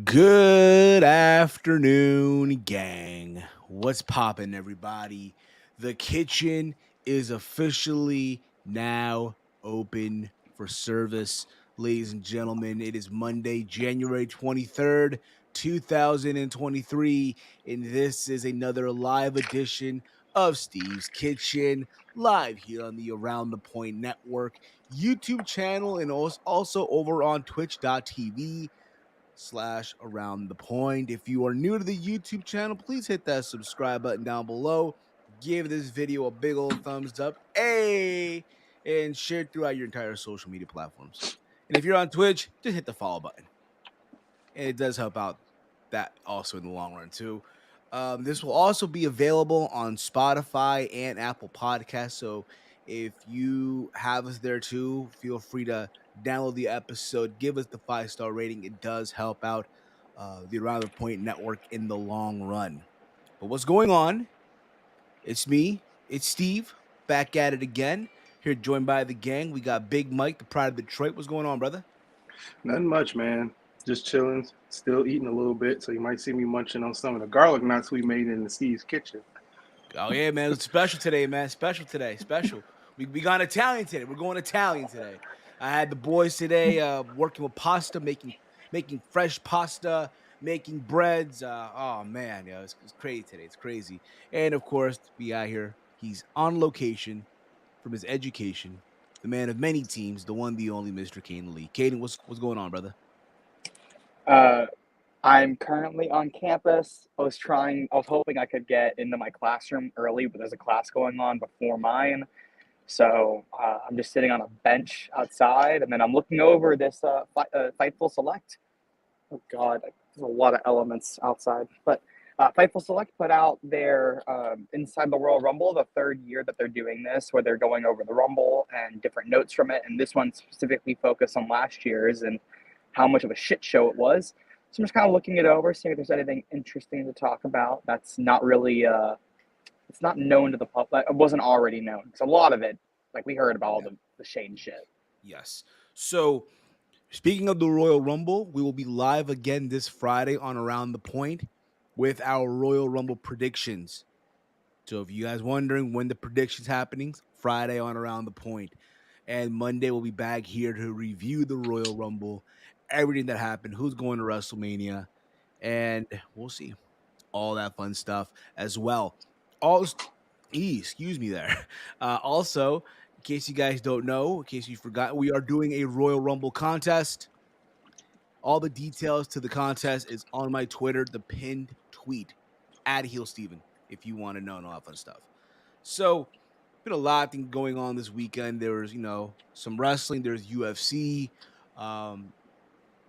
Good afternoon, gang. What's poppin', everybody? The kitchen is officially now open for service. Ladies and gentlemen, it is Monday, January 23rd, 2023, and this is another live edition of Steve's Kitchen, live here on the Around the Point Network YouTube channel and also over on twitch.tv/around the point. If you are new to the YouTube channel, please hit that subscribe button down below. Give this video a big old thumbs up, hey, and share it throughout your entire social media platforms. And if you're on Twitch, just hit the follow button. And it does help out that also in the long run too. This will also be available on Spotify and Apple Podcasts. So if you have us there too, feel free to download the episode, give us the 5-star rating. It does help out the Around the Point Network in the long run. But what's going on? It's me, it's Steve, back at it again. Here joined by the gang. We got Big Mike, the pride of Detroit. What's going on, brother? Nothing much, man. Just chilling, still eating a little bit, so you might see me munching on some of the garlic knots we made in the Steve's kitchen. Oh yeah, man, it's special today, man. Special today, special. We gone Italian today. We're going Italian today. I had the boys today working with pasta, making fresh pasta, making breads. Oh man, yeah, it's crazy today. It's crazy. And of course, we out here. He's on location from his education. The man of many teams, the one, the only Mr. Kane Lee. Caden, what's going on, brother? I'm currently on campus. I was hoping I could get into my classroom early, but there's a class going on before mine. So I'm just sitting on a bench outside, and then I'm looking over this Fightful Select. Oh, God, there's a lot of elements outside. But Fightful Select put out their Inside the Royal Rumble, the third year that they're doing this, where they're going over the Rumble and different notes from it. And this one specifically focused on last year's and how much of a shit show it was. So I'm just kind of looking it over, seeing if there's anything interesting to talk about that's not really, it's not known to the public. It wasn't already known. Because a lot of it, like we heard about all the Shane shit. Yes. So speaking of the Royal Rumble, we will be live again this Friday on Around the Point with our Royal Rumble predictions. So if you guys wondering when the predictions happening, Friday on Around the Point. And Monday we'll be back here to review the Royal Rumble, everything that happened, who's going to WrestleMania, and we'll see. All that fun stuff as well. Excuse me there. Also, in case you guys don't know, in case you forgot, we are doing a Royal Rumble contest. All the details to the contest is on my Twitter, the pinned tweet, @HeelSteven, if you want to know and all that fun stuff. So, been a lot of things going on this weekend. There was, some wrestling. There's UFC,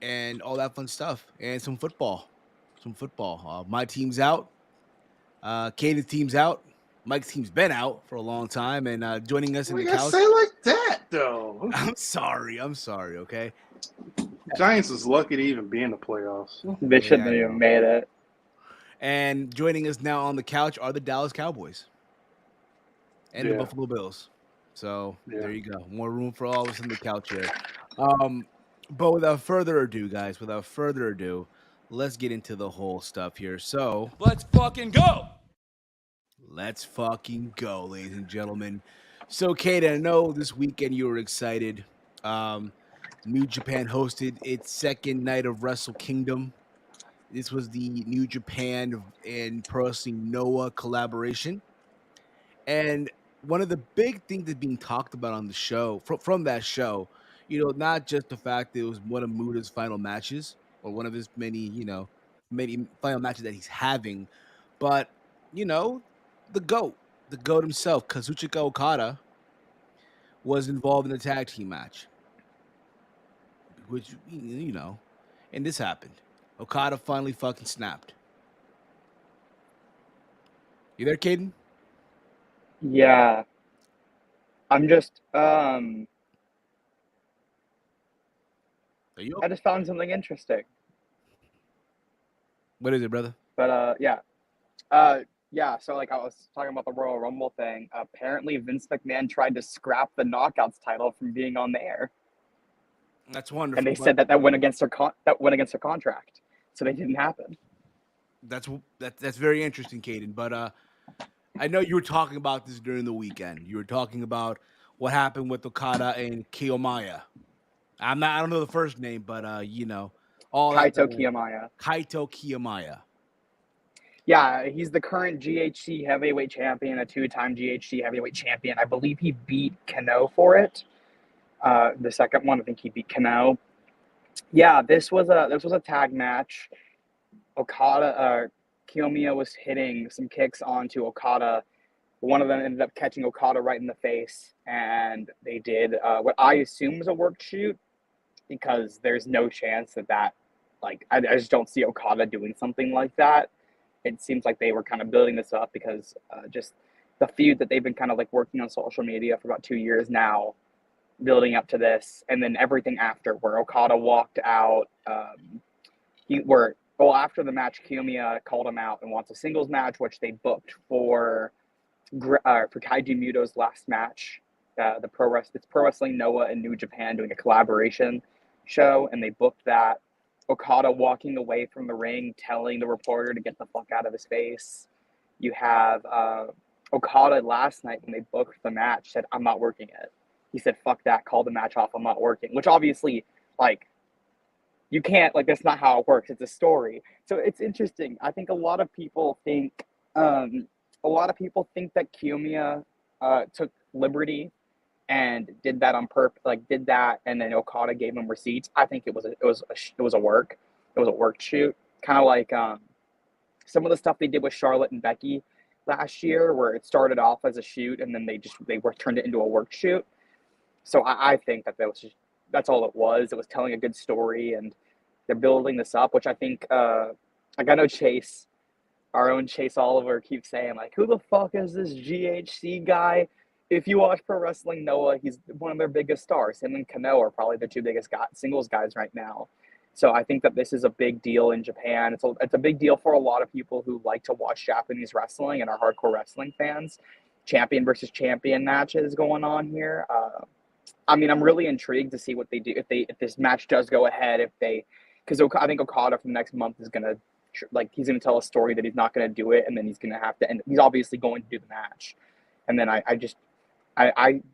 and all that fun stuff, and some football. My team's out. Caden's team's out. Mike's team's been out for a long time, and joining us in the couch. Say like that though. I'm sorry. Okay. Giants was lucky to even be in the playoffs. They shouldn't have even made it. And joining us now on the couch are the Dallas Cowboys and the Buffalo Bills. So there you go. More room for all of us in the couch here. But without further ado, guys, let's get into the whole stuff here. So let's fucking go. Let's fucking go, ladies and gentlemen. So, Kate, I know this weekend you were excited. New Japan hosted its second night of Wrestle Kingdom. This was the New Japan and Pro Wrestling Noah collaboration. And one of the big things that's being talked about on the show, from that show, not just the fact that it was one of Muda's final matches, or one of his many final matches that he's having, but, the GOAT himself, Kazuchika Okada, was involved in a tag team match. Which, and this happened. Okada finally fucking snapped. You there, Caden? Yeah. I'm just, Are you okay? I just found something interesting. What is it, brother? But, yeah. Yeah, so like I was talking about the Royal Rumble thing. Apparently, Vince McMahon tried to scrap the Knockouts title from being on the air. That's wonderful. And they said that went against their contract. so they didn't happen. That's very interesting, Caden. But I know you were talking about this during the weekend. You were talking about what happened with Okada and Kiyomiya. I don't know the first name, but all that Kaito Kiyomiya. Kaito Kiyomiya. Yeah, he's the current GHC heavyweight champion, a two-time GHC heavyweight champion. I believe he beat Kano for it. The second one, I think he beat Kano. Yeah, this was a tag match. Kiyomiya was hitting some kicks onto Okada. One of them ended up catching Okada right in the face, and they did what I assume was a work shoot, because there's no chance that I just don't see Okada doing something like that. It seems like they were kind of building this up because just the feud that they've been kind of like working on social media for about 2 years now, building up to this, and then everything after, where Okada walked out. After the match, Kiyomiya called him out and wants a singles match, which they booked for Kaiji Muto's last match. It's Pro Wrestling Noah and New Japan doing a collaboration show, and they booked that. Okada walking away from the ring, telling the reporter to get the fuck out of his face. You have Okada last night, when they booked the match, said, "I'm not working it." He said, "Fuck that, call the match off, I'm not working," which obviously, you can't, that's not how it works. It's a story. So it's interesting. I think a lot of people think that Kiyomiya took liberty and did that on purpose, and then Okada gave him receipts. I think it was a work shoot, kind of like some of the stuff they did with Charlotte and Becky last year, where it started off as a shoot and then they turned it into a work shoot. So I think that's all it was. It was telling a good story, and they're building this up, which I think I know Chase, our own Chase Oliver, keeps saying, who the fuck is this GHC guy? If you watch Pro Wrestling Noah, he's one of their biggest stars. Him and Kano are probably the two biggest singles guys right now. So I think that this is a big deal in Japan. It's a big deal for a lot of people who like to watch Japanese wrestling and are hardcore wrestling fans. Champion versus champion matches going on here. I'm really intrigued to see what they do if this match does go ahead. Because I think Okada for the next month is gonna he's gonna tell a story that he's not gonna do it, and then he's gonna have to, and he's obviously going to do the match. And then I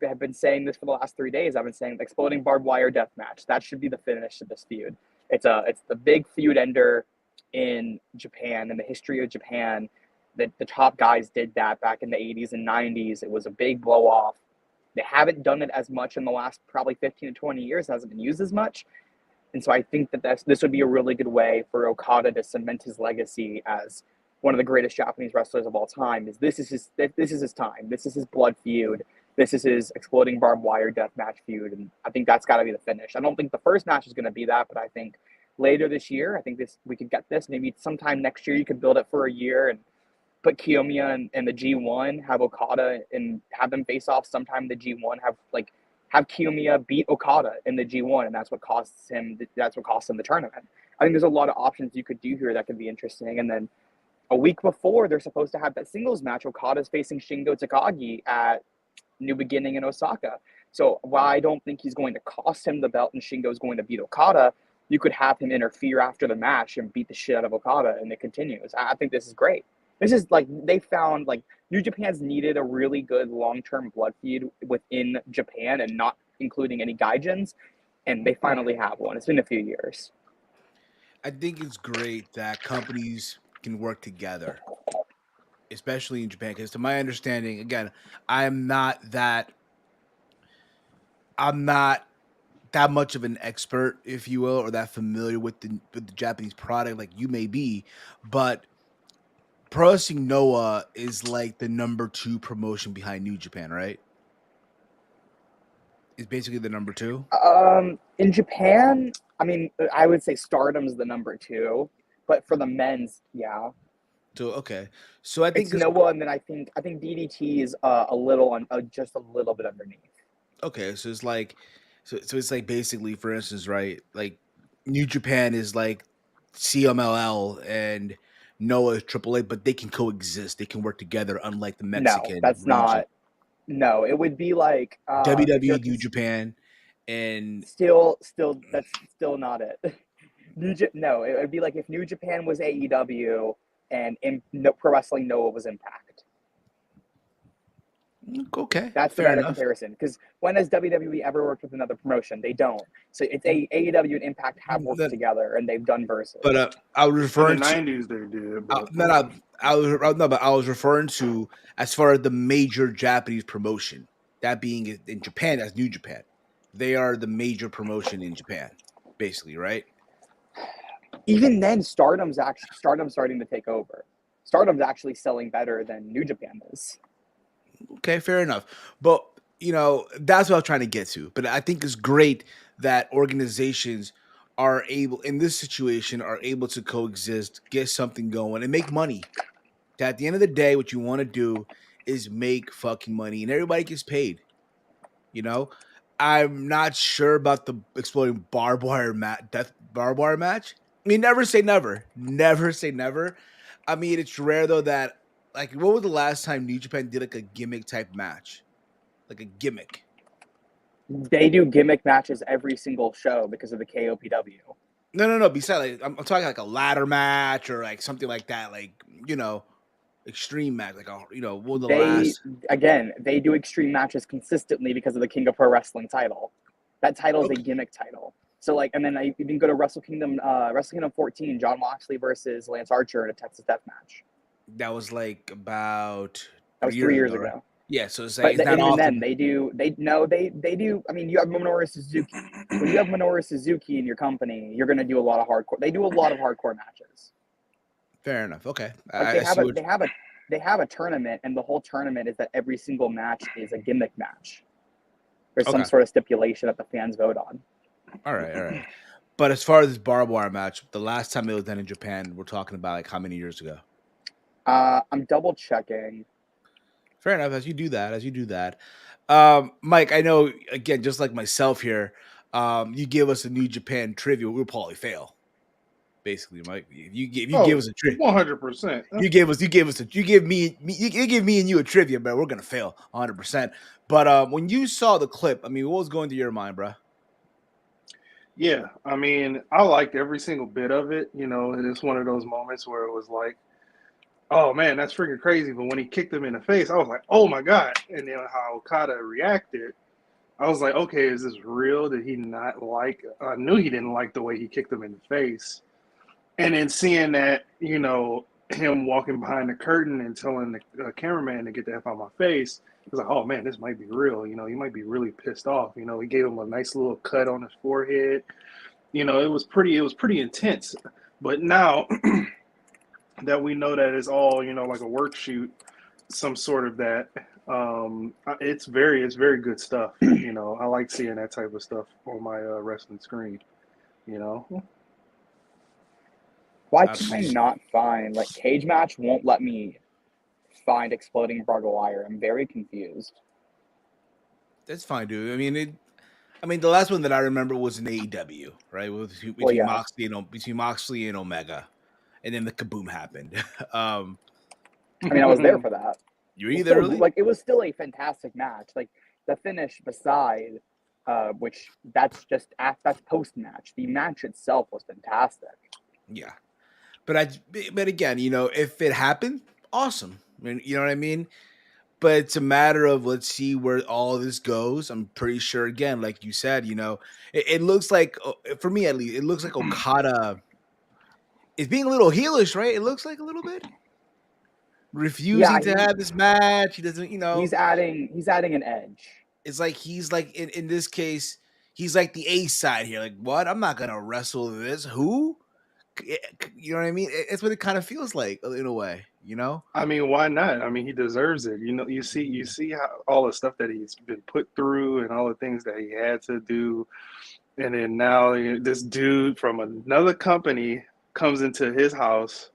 have been saying this for the last 3 days. I've been saying exploding barbed wire death match. That should be the finish of this feud. It's the big feud ender in Japan, in the history of Japan. The top guys did that back in the 80s and 90s. It was a big blow off. They haven't done it as much in the last probably 15 to 20 years. It hasn't been used as much. And so I think that this would be a really good way for Okada to cement his legacy as one of the greatest Japanese wrestlers of all time. This is his time. This is his blood feud. This is his exploding barbed wire death match feud, and I think that's got to be the finish. I don't think the first match is going to be that, but I think later this year, I think we could get this. Maybe sometime next year, you could build it for a year and put Kiyomiya in the G1, have Okada and have them face off sometime in the G1. Have Kiyomiya beat Okada in the G1, and that's what costs him. That's what costs him the tournament. I think there's a lot of options you could do here that could be interesting. And then a week before, they're supposed to have that singles match. Okada's facing Shingo Takagi at New Beginning in Osaka. So while I don't think he's going to cost him the belt and Shingo's going to beat Okada, you could have him interfere after the match and beat the shit out of Okada, and it continues. I think this is great. This is they found New Japan's needed a really good long-term blood feud within Japan and not including any gaijins, and they finally have one. It's been a few years. I think it's great that companies can work together, especially in Japan, because to my understanding, again, I'm not that much of an expert, if you will, or that familiar with the Japanese product like you may be, but Pro Wrestling Noah is like the number 2 promotion behind New Japan, right? It's basically the number 2. In Japan, I would say Stardom's the number 2, but for the men's, yeah. So okay, so I think it's Noah, and then I think DDT is just a little bit underneath. Okay, so it's it's basically, for instance, right? New Japan is like CMLL and Noah is AAA, but they can coexist. They can work together, unlike the Mexican. No, that's region. not. No, it would be like WWE, New Japan, and still that's still not it. No, it would be like if New Japan was AEW and Pro Wrestling Noah was Impact. Okay, That's the fair better enough. comparison. Because when has WWE ever worked with another promotion? They don't. So it's AEW and Impact have worked together, and they've done verses. But I was In the referring to '90s, they did. But I was referring to as far as the major Japanese promotion, that being in Japan as New Japan. They are the major promotion in Japan, basically, right? Even then, Stardom's starting to take over. Stardom's actually selling better than New Japan is. Okay, fair enough. But that's what I was trying to get to. But I think it's great that organizations are able, in this situation, are able to coexist, get something going, and make money. That at the end of the day, what you want to do is make fucking money, and everybody gets paid. I'm not sure about the exploding barbed wire match. I mean, never say never. Never say never. I mean, it's rare though that what was the last time New Japan did like a gimmick type match? Like a gimmick. They do gimmick matches every single show because of the KOPW. No. Besides, I'm talking like a ladder match or like something like that. Like extreme match. Like what was the last? Again, they do extreme matches consistently because of the King of Pro Wrestling title. That title is a Okay. gimmick title. So and then I even go to Wrestle Kingdom 14, John Moxley versus Lance Archer in a Texas Death Match. That was like about That was 3 years right? ago. Yeah, so it's like But it's not even often. then, they do. I mean, you have Minoru Suzuki. When you have Minoru Suzuki in your company, you're going to do a lot of hardcore. They do a lot of hardcore matches. Fair enough. Okay, Like they have a tournament, and the whole tournament is that every single match is a gimmick match. There's some sort of stipulation that the fans vote on. All right. But as far as this barbed wire match, the last time it was done in Japan, we're talking about like how many years ago? I'm double checking. Fair enough. As you do that, Mike, I know again, just like myself here, you give us a New Japan trivia, we'll probably fail. Basically, Mike, if you give us a trivia, 100%. you give me and you a trivia, but we're gonna fail 100%. But when you saw the clip, I mean, what was going through your mind, bro? Yeah, I mean, I liked every single bit of it. It's one of those moments where it was like, oh man, that's freaking crazy. But when he kicked him in the face, I was like, oh my God. And then how Okada reacted, I was like, okay, is this real? Did he not like? I knew he didn't like the way he kicked him in the face. And then seeing that, him walking behind the curtain and telling the cameraman to get the F out of my face, I was like, oh man, this might be real. He might be really pissed off. He gave him a nice little cut on his forehead. It was pretty intense. But now that we know that it's all, like a work shoot, some sort of that, it's very good stuff. I like seeing that type of stuff on my wrestling screen. Why can I not find cage match? Won't let me find exploding barbed wire. I'm very confused. That's fine, dude. I mean, the last one that I remember was in AEW, right? Between Moxley and Omega, and then the kaboom happened. I mean, I was there for that. You were there, really? It was still a fantastic match. Like the finish beside, which that's post match. The match itself was fantastic. Yeah, but again, if it happened, awesome. I mean, you know what I mean. But it's a matter of let's see where all this goes. I'm pretty sure, again, like you said, it looks like, for me at least, it looks like Okada is being a little heelish, right? It looks like a little bit refusing to have this match. He doesn't, He's adding an edge. It's like he's like in this case, he's like the A side here. Like, what? I'm not gonna wrestle this. Who? You know what I mean? It's what it kind of feels like in a way. I mean, why not? I mean, he deserves it. You see how all the stuff that he's been put through and all the things that he had to do, and then now this dude from another company comes into his house,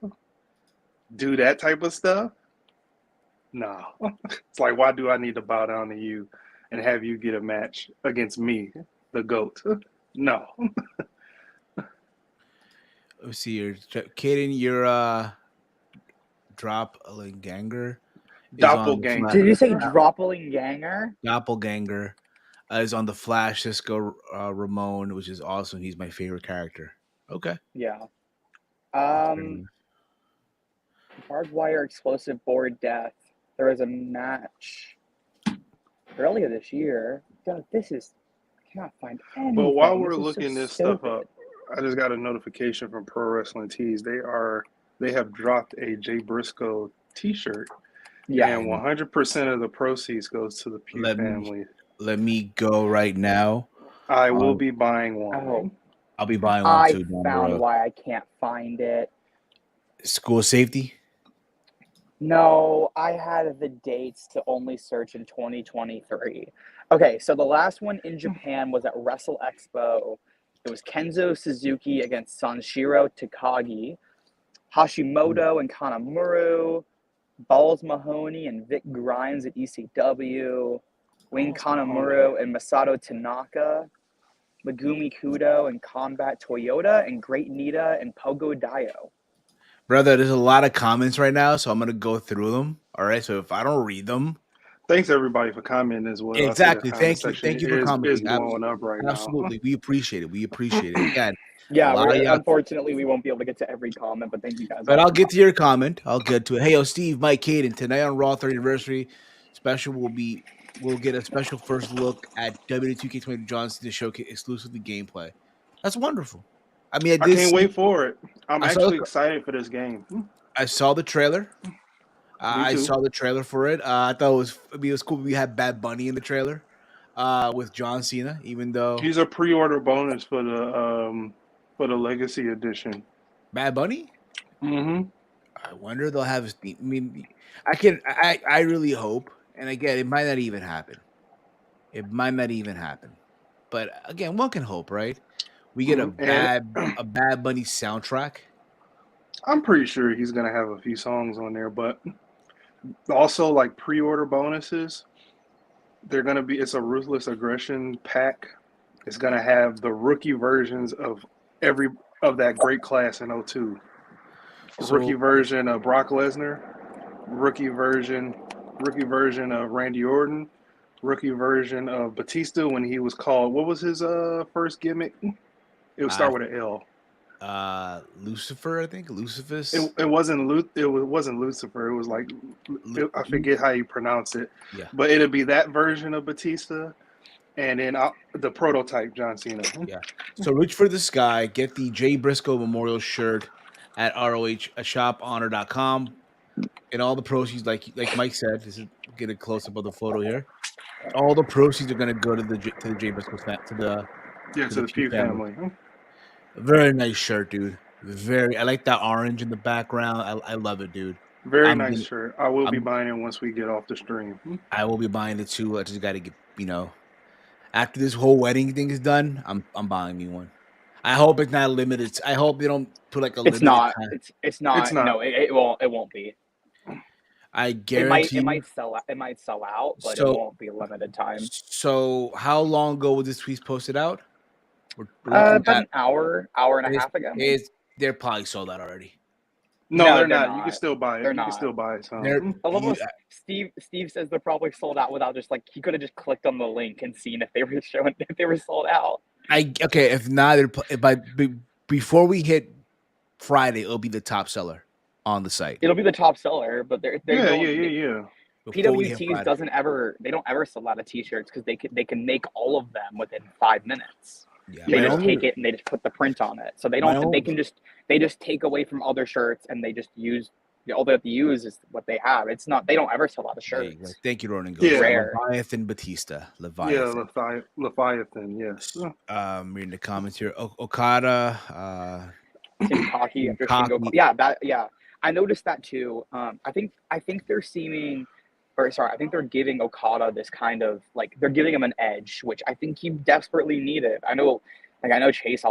do that type of stuff. No, it's like, why do I need to bow down to you and have you get a match against me, the GOAT? No. Let's see here, Kaden, your Doppelganger. Doppelganger. Did you say Doppelganger? Doppelganger is on the Flash. Cisco Ramon, which is awesome. He's my favorite character Okay. Yeah. Fair Um, enough. barbed wire explosive board death. There was a match earlier this year. God, I cannot find But while anything. we're This is so looking this stuff up, stupid. I just got a notification from Pro Wrestling Tees. They have dropped a Jay Briscoe T-shirt, Yeah. and 100% of the proceeds goes to the Pugh Let me family. let me go right now. I will Um, be buying Oh, one. I'll be buying one I too down the found road. why I can't find it. School safety. No, I had the dates to only search in 2023. Okay, so the last one in Japan was at Wrestle Expo. It was Kenzo Suzuki against Sanshiro Takagi, Hashimoto and Kanemaru, Balls Mahoney and Vic Grimes at ECW, Wayne Balls Mahoney. Kanemaru and Masato Tanaka, Megumi Kudo and Combat Toyota, and Great Nita and Pogo Dio. Brother, there's a lot of comments right now, so I'm gonna go through them. All right. So if I don't read them, Thanks everybody for commenting as well. I see the exactly. comment Thank you. section Thank you for is commenting. blowing up right now. Absolutely. We appreciate it. We appreciate it. Again, a Yeah, lot of y'all. unfortunately we won't be able to get to every comment, but thank you guys But all I'll for get to commenting. your comment. I'll get to it. Hey, yo, Steve, Mike, Caden, tonight on Raw 30th anniversary special we'll get a special first look at W2K20 Johnson to showcase exclusively gameplay. That's wonderful. I mean, I can't wait for it. I'm I saw the actually excited for this game. I saw the trailer. Me I too. saw the trailer for it. I thought it was cool. We had Bad Bunny in the trailer, with John Cena. Even though He's a pre-order bonus for the Legacy Edition. Bad Bunny, Mm-hmm. I wonder they'll have his theme. I mean, I really hope. And again, it might not even happen. It might not even happen. But again, one can hope, right? We get And a Bad Bunny soundtrack. I'm pretty sure he's gonna have a few songs on there, but also like pre-order bonuses. They're gonna be it's a ruthless aggression pack. It's gonna have the rookie versions of every of that great class in '02. Rookie So version of Brock Lesnar, rookie version rookie version of Randy Orton, rookie version of Batista when he was called what was his first gimmick? It would uh start with an L. Lucifer, I think. Lucifus. It wasn't Lucifer. It was like I forget how you pronounce it, Yeah. but it'd be that version of Batista, and then the prototype John Cena. Yeah. So reach for the sky, get the Jay Briscoe Memorial shirt at ROH shophonor.com. And all the proceeds, like Mike said, this is get a close up of the photo here. All the proceeds are gonna go to the Jay Briscoe Yeah, to to the the Pew Pew family. family. A very nice shirt, dude. I like that orange in the background. I love it, dude. Very I'm nice gonna shirt. I will be I'm buying it once we get off the stream. I will be buying it too. I just gotta get after this whole wedding thing is done, I'm buying me one. I hope it's not limited. I hope they don't put like a It's limited not. time. It's It's not. not. No, it won't. It won't be. I It might. guarantee It you. might sell. It might sell out, but it So won't be limited time. so how long ago was this tweet posted out? We're looking About at an hour and a it's, half ago, maybe. it's they're probably sold out already. No, No, they're they're not. You can not. still buy it. They're You can not. still buy They're some. I love you, how Steve says they're probably sold out without just like he could have just clicked on the link and seen if they were showing if they were sold out. okay. If not, before we hit Friday, it'll be the top seller on the site. It'll be the top seller, but they Yeah, yeah, don't. yeah, yeah. Before we hit PWTs Friday. they don't ever sell out of t-shirts because they can make all of them within 5 minutes. Yeah, They my just Yeah. take it and they just put the print on it. So my own they just take away from other shirts and they just use all they have to use is what they have. It's not they don't ever sell out of There you go. shirts. Thank you, Ronan It's Ghost. Yeah. rare. Leviathan Batista. Yeah, Leviathan. Leviathan, yes. Reading the comments here. Okada, Team after Shingo. Cocky. Yeah. I noticed that too. I think they're seeming, or sorry, I think they're giving Okada this kind of like they're giving him an edge, which I think he desperately needed. I know Chase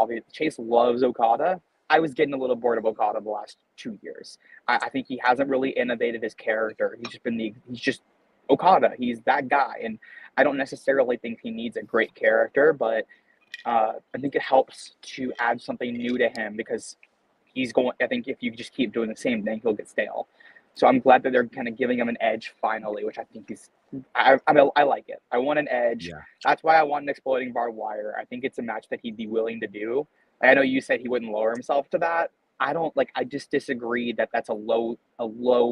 loves Okada. I was getting a little bored of Okada the last 2 years. I think he hasn't really innovated his character. He's just Okada. He's that guy, and I don't necessarily think he needs a great character, but I think it helps to add something new to him because he's going. I think if you just keep doing the same thing, he'll get stale. So I'm glad that they're kind of giving him an edge finally, which I think is. I like it. I want an edge. Yeah. That's why I want an exploding barbed wire. I think it's a match that he'd be willing to do. I know you said he wouldn't lower himself to that. I don't like. I just disagree that that's a low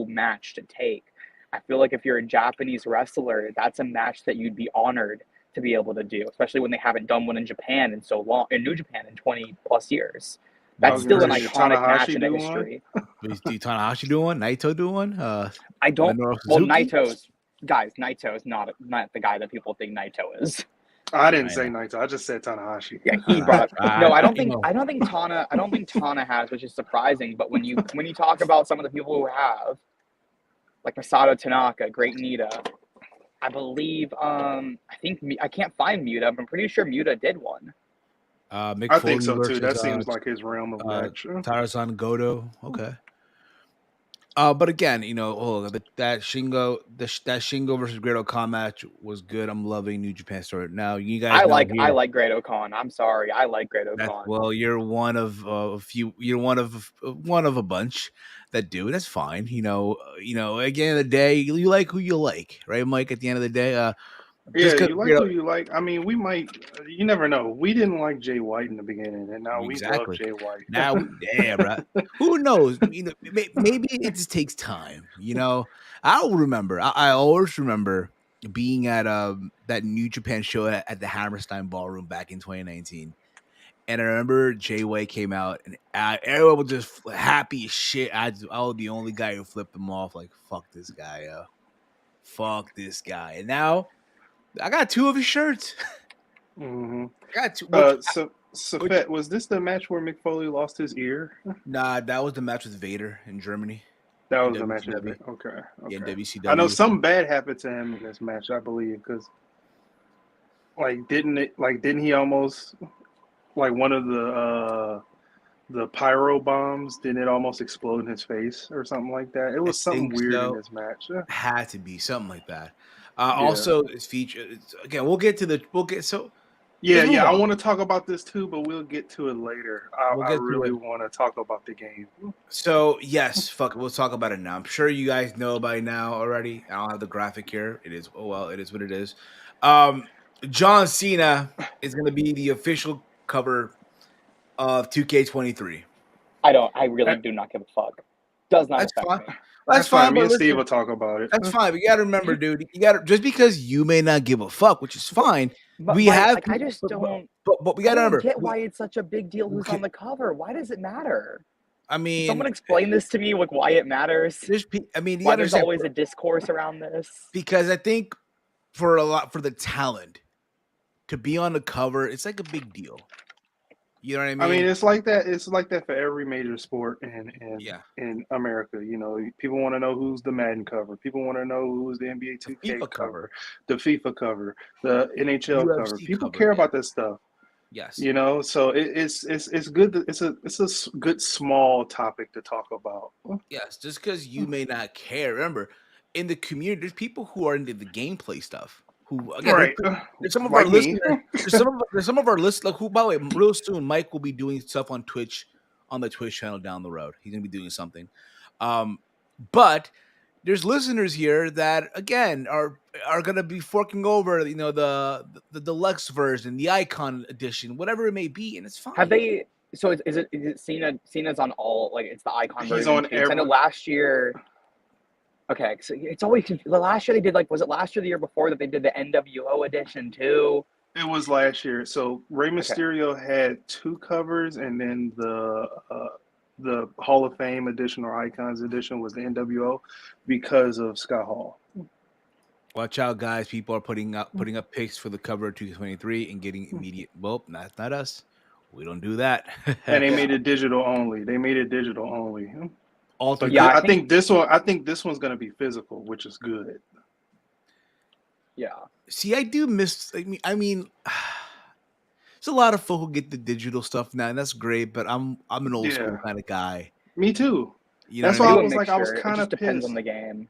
match to take. I feel like if you're a Japanese wrestler, that's a match that you'd be honored to be able to do, especially when they haven't done one in Japan in so long, in New Japan in 20 plus years. I That's was still gonna an say, did iconic match Tanahashi in the do one? history. Do Tanahashi do one? Naito do one? I don't. Minoru Well, Suzuki? Naito's not the guy that people think Naito is. I didn't I say know. Naito. I just said Tanahashi. Yeah, he brought up. No, You know, I don't think Tana has, which is surprising. But when you talk about some of the people who have, like Masato Tanaka, Great Nita, I believe. I can't find Muta, but I'm pretty sure Muta did one. Mick I think Foley so too. versus That seems like his realm of match. Tarazan Goto. Okay. But again, you know, that Shingo versus Great Okan match was good. I'm loving New Japan story. Now, you guys know I here. like Great Okan. I'm sorry, I like Great That's, Okan. well, you're one of a few. You're one of a bunch that do. That's fine. At the end of the day, you like who you like, right, Mike? At the end of the day, Yeah, just because you like who you like. I mean, we might. You never know. We didn't like Jay White in the beginning, and now we love exactly Jay White. now, yeah, bro. Who knows? Maybe it just takes time. I'll remember. I always remember being at that New Japan show at the Hammerstein Ballroom back in 2019. And I remember Jay Way came out, and everyone was just happy as shit. I was the only guy who flipped them off, like, fuck this guy, fuck this guy. And now I got 2 of his shirts. Mm-hmm. I got 2. Safet, was this the match where Mick Foley lost his ear? Nah, that was the match with Vader in Germany. That in was the match. WCW. Okay. Yeah, in WCW. I know something bad happened to him in this match, I believe, because didn't he almost, like, one of the pyro bombs, didn't it almost explode in his face or something like that? It was something weird in this match. Had to be something like that. Yeah. Also, it's featured again. We'll get to Yeah, let's move I on. want to talk about this too, but we'll get to it later. We'll I get to really it. want to talk about the game. So yes, fuck it. We'll talk about it now. I'm sure you guys know by now already. I don't have the graphic here. It is it is what it is. John Cena is going to be the official cover of 2K23. I really do not give a fuck. Does not That's affect fine. me. That's fine. Me But and Steve listen, will talk about it. that's fine. But you got to remember, dude. Just because you may not give a fuck, which is fine. But We Mike, have, like, I just don't. but we got I to don't remember. get why it's such a big deal who's Okay. on the cover. Why does it matter? I Can mean, someone explain this to me, like why it matters? you Why got to there's understand, always a discourse around this? because I think for the talent to be on the cover, it's like a big deal. You know what I mean? I mean, it's like that. It's like that for every major sport Yeah. in America. You know, people want to know who's the Madden cover. People want to know who's the NBA 2K FIFA cover, the FIFA cover, the NHL cover. UFC People cover, care yeah. about this stuff. Yes. You know, so it's good. It's a good small topic to talk about. Yes. Just because you may not care, remember, in the community, there's people who are into the gameplay stuff. Who again? Right. There's some of Like our me. listeners. There's some of our listeners. Who, by the way, real soon, Mike will be doing stuff on Twitch, on the Twitch channel down the road. He's gonna be doing something. But there's listeners here that again are gonna be forking over, the deluxe version, the icon edition, whatever it may be, and it's fine. Have they? So is it Cena's on all, like, it's the icon He's version on too? 'Cause I know every. last year. Okay, so it's always the last year they did, like, was it last year, the year before, that they did the NWO edition too? It was last year. So Rey Mysterio had 2 covers, and then the Hall of Fame edition or Icons edition was the NWO because of Scott Hall. Watch out, guys! People are putting up pics for the cover of 2K23 and getting immediate. Well, that's not us. We don't do that. And they made it digital only. But Yeah, I think this one's gonna be physical, which is good. Yeah. See, I do miss. I mean, there's a lot of folk who get the digital stuff now, and that's great. But I'm an old school kind of guy. Me too. You know That's what why I I mean? was like, I was kind of depends pissed. on the game.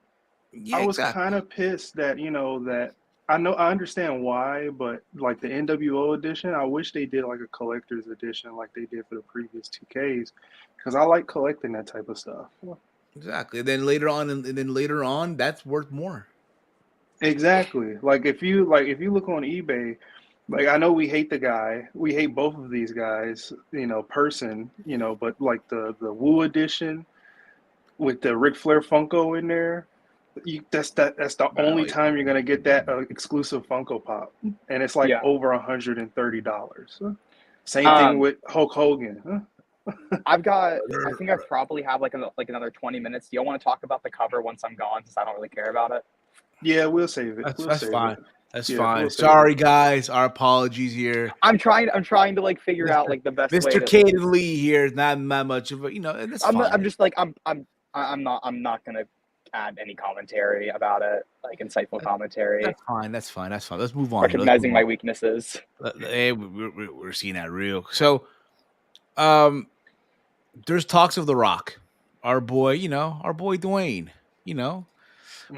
Yeah, I was exactly. kind of pissed that that I understand why, but like the NWO edition, I wish they did like a collector's edition like they did for the previous 2Ks, because I like collecting that type of stuff. Exactly. Then later on, that's worth more. Exactly. Like if you look on eBay, Like, I know we hate the guy. We hate both of these guys, but like the Wu edition with the Ric Flair Funko in there, that's the only Like, time you're gonna get that exclusive Funko Pop, and it's like Yeah. over $130. Same thing Um, with Hulk Hogan. I think I probably have like another 20 minutes. Do y'all want to talk about the cover once I'm gone, since I don't really care about it? Yeah, we'll save it. that's We'll save fine. it. That's Yeah, fine. we'll save Sorry, it. guys. Our apologies here. I'm trying to like figure out Mr. like the best way Mr. to. Caden Lee here is not much of a, and that's I'm fine. just like I'm not gonna add any commentary about it, like insightful commentary, That's fine. That's fine. That's fine. Let's move on here. Let's recognizing move my on. weaknesses. Hey, we're seeing that real. So, there's talks of The Rock, our boy Dwayne. We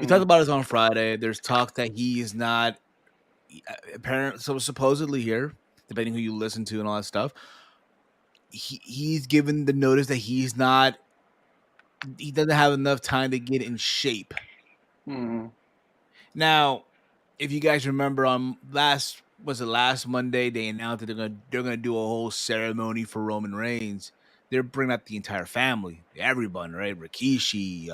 talked about this on Friday. There's talk that he is not apparent. So supposedly here, depending who you listen to and all that stuff, he's given the notice that he's not. He doesn't have enough time to get in shape. Mm-hmm. Now, if you guys remember, on last Monday, they announced that they're gonna do a whole ceremony for Roman Reigns. They're bringing out the entire family, everyone, right? Rikishi,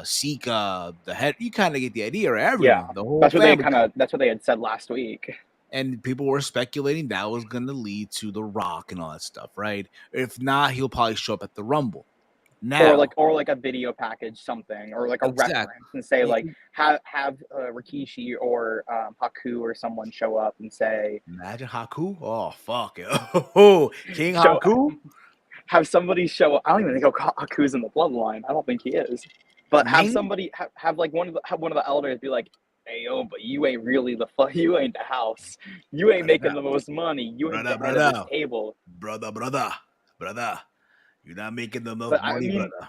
Sika, the head. You kind of get the idea, right? Yeah, Everyone, the whole family. that's what they had said last week. And people were speculating that was gonna lead to The Rock and all that stuff, right? If not, he'll probably show up at the Rumble. Now, Or like a video package, something, or like a exactly. reference, and say like have Rikishi or Haku or someone show up and say, Imagine Haku. Oh fuck it. Oh, King show Haku. have somebody show up. I don't even think Haku's in the bloodline. I don't think he is, but have Maybe. somebody have like one of the elders be like, hey yo, but you ain't really you ain't the house, you ain't making the most money, you ain't the head of this table, brother. You're not making the most but I money, mean, brother.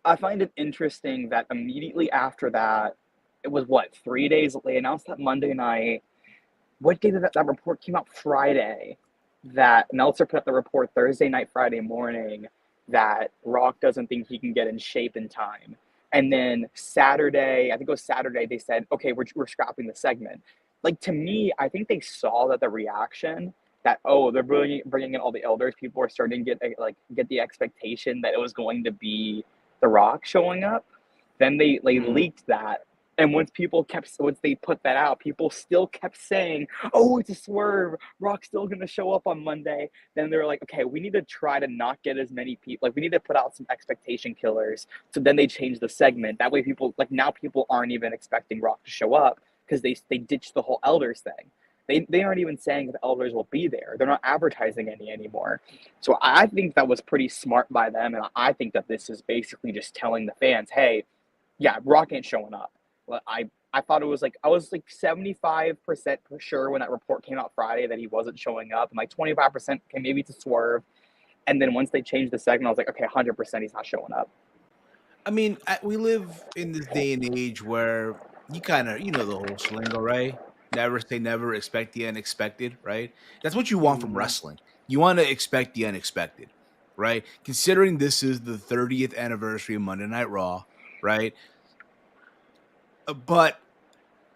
I find it interesting that immediately after that, it was what, 3 days? They announced that Monday night. What day did that report came out? Friday. That Meltzer put up the report Thursday night, Friday morning, that Rock doesn't think he can get in shape in time. And then Saturday, I think it was Saturday, they said, okay, we're scrapping the segment. Like, to me, I think they saw that the reaction that, oh, they're bringing in all the elders, people are starting to get the expectation that it was going to be The Rock showing up. Then they leaked that, and once they put that out, people still kept saying, "Oh, it's a swerve. Rock's still gonna show up on Monday." Then they're like, "Okay, we need to try to not get as many people. Like, we need to put out some expectation killers." So then they changed the segment. That way, now people aren't even expecting Rock to show up because they ditched the whole elders thing. They aren't even saying that the elders will be there. They're not advertising any anymore. So I think that was pretty smart by them, and I think that this is basically just telling the fans, "Hey, yeah, Rock ain't showing up." Well, I thought it was like, I was like 75% for sure when that report came out Friday that he wasn't showing up, and like 25% okay, maybe it's a swerve. And then once they changed the segment, I was like, okay, 100% he's not showing up. I mean, we live in this day and age where you kind of, the whole slingo, right? Never say never, expect the unexpected, right? That's what you want from wrestling. You want to expect the unexpected, right? Considering this is the 30th anniversary of Monday Night Raw, right? But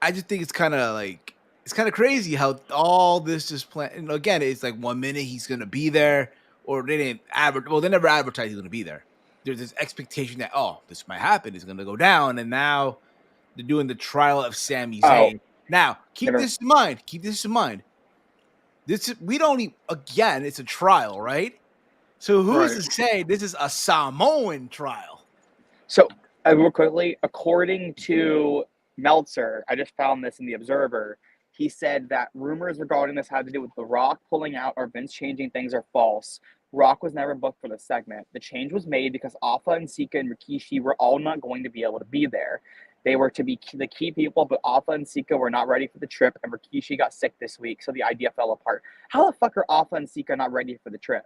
I just think it's kind of crazy how all this is planned. Again, it's like 1 minute he's gonna be there, or they didn't they never advertised he's gonna be there. There's this expectation that this might happen, it's gonna go down, and now they're doing the trial of Sami Zayn. Now, keep this in mind. We don't even, again, it's a trial, right? So who's to say this is a Samoan trial? So real quickly, according to Meltzer, I just found this in the Observer. He said that rumors regarding this had to do with The Rock pulling out or Vince changing things are false. Rock was never booked for the segment. The change was made because Alpha and Sika and Rikishi were all not going to be able to be there. They were to be the key people, but Alpha and Sika were not ready for the trip, and Rikishi got sick this week, so the idea fell apart. How the fuck are Alpha and Sika not ready for the trip?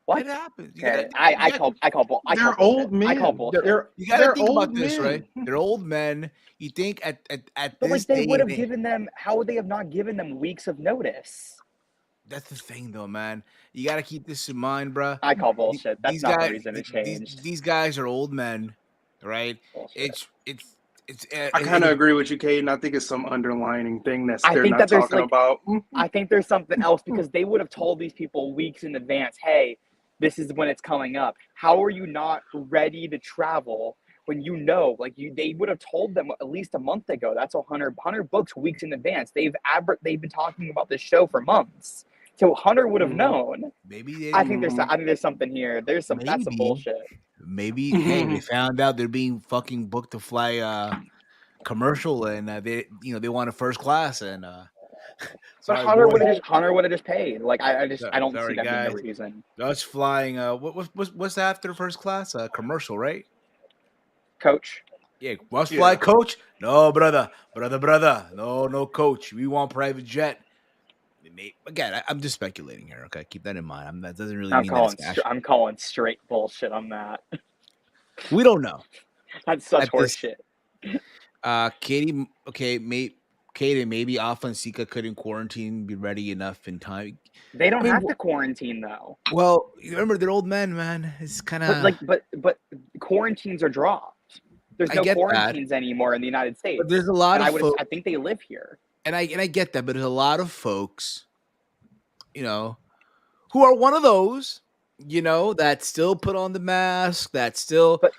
What? It happens. Okay, I call They're old men. I call bullshit. You got to think old about this, right? They're old men. You think at But this like they day would have and given them, how would they have not given them weeks of notice? That's the thing, though, man. You got to keep this in mind, bro. I call bullshit. That's These not the guys, reason it changed. these guys are old men, right? Bullshit. It's It's I kind of agree with you, Caden. I think it's some underlining thing I they're think not that there's talking about. I think there's something else because they would have told these people weeks in advance, hey, this is when it's coming up. How are you not ready to travel when you know, like they would have told them at least a month ago. That's 100 books weeks in advance. They've been talking about this show for months. So Hunter would have known. maybe they I think there's something here. That's some maybe bullshit. hey, they found out they're being fucking booked to fly commercial, and they want a first class, and But sorry boy, Hunter would have just paid. Like I don't see sorry that being the guys, reason. us flying what's after first class, commercial, right? Coach. Yeah, must Yeah. fly coach. No, brother, no coach, we want private jet. Again, I'm just speculating here. Okay, keep that in mind. That doesn't really mean that it's actually. I'm calling straight bullshit on that. We don't know. That's such At this, horseshit. Katie. Okay, Katie. Maybe Alpha and SUCKA couldn't quarantine, be ready enough in time. They don't have to quarantine though. Well, you remember they're old men, man. It's kind of but quarantines are dropped. There's no quarantines anymore in the United States. But there's a lot of folks. I think they live here. And I get that, but there's a lot of folks, who are one of those, that still put on the mask, that still, But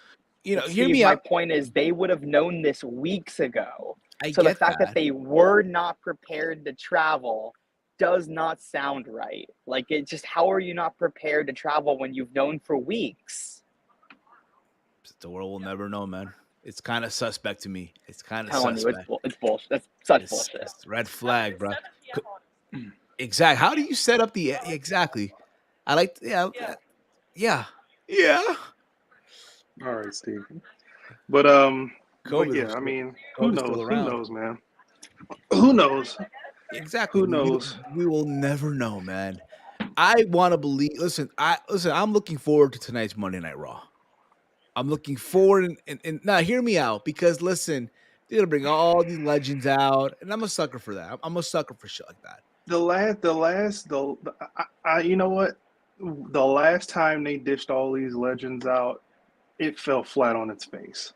hear Steve, me out. My point is they would have known this weeks ago. So the fact that they were not prepared to travel does not sound right. Like, it's just, how are you not prepared to travel when you've known for weeks? The world will never know, man. It's kind of suspect to me. It's kind of suspect. It's bullshit. That's such bullshit. It's red flag, bro. Exactly. How do you set up the exactly? I like, yeah. All right, Steve. But yeah, I mean, who knows, man? Who knows? Exactly. Who knows? We will never know, man. I want to believe. Listen. I'm looking forward to tonight's Monday Night Raw. I'm looking forward, and now hear me out, because listen, they're gonna bring all these legends out, and I'm a sucker for that. I'm a sucker for shit like that. You know what? The last time they dished all these legends out, it fell flat on its face.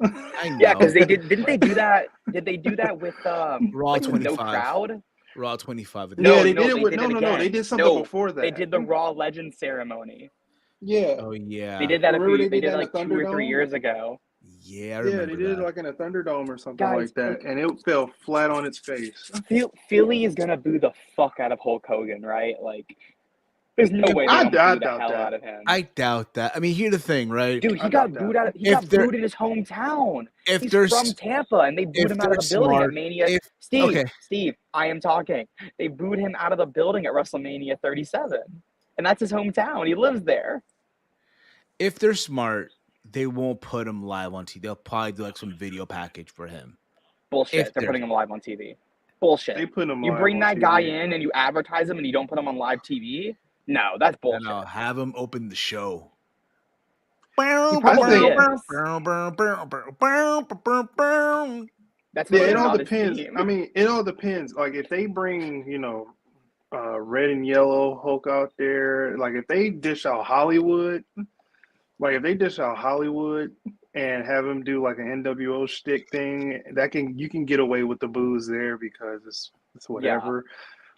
Yeah, because they didn't they do that? Did they do that with Raw 25? No crowd. Raw 25. No, they did it with no. They did something before that. They did the Raw Legend ceremony. Yeah. Oh yeah. They did that. They did like 2 or 3 years ago. Yeah, I remember they did it like in a Thunderdome or something like that, and it fell flat on its face. Philly is gonna boo the fuck out of Hulk Hogan, right? Like, there's no way they're gonna boo the hell out of him. I doubt that. I mean, here's the thing, right? Dude, he got booed out. He got booed in his hometown. He's from Tampa, and they booed him out of the building at Mania. Steve, I am talking. They booed him out of the building at WrestleMania 37, and that's his hometown. He lives there. If they're smart, they won't put him live on TV. They'll probably do like some video package for him. Bullshit. They're putting him live on TV. Bullshit. They put him. You bring that guy in and you advertise him and you don't put him on live TV. No, that's bullshit. No, have him open the show. That's it all depends. I mean, it all depends. Like, if they bring, red and yellow Hulk out there, like if they dish out Hollywood, and have him do like an NWO shtick thing, you can get away with the booze there because it's whatever. Yeah.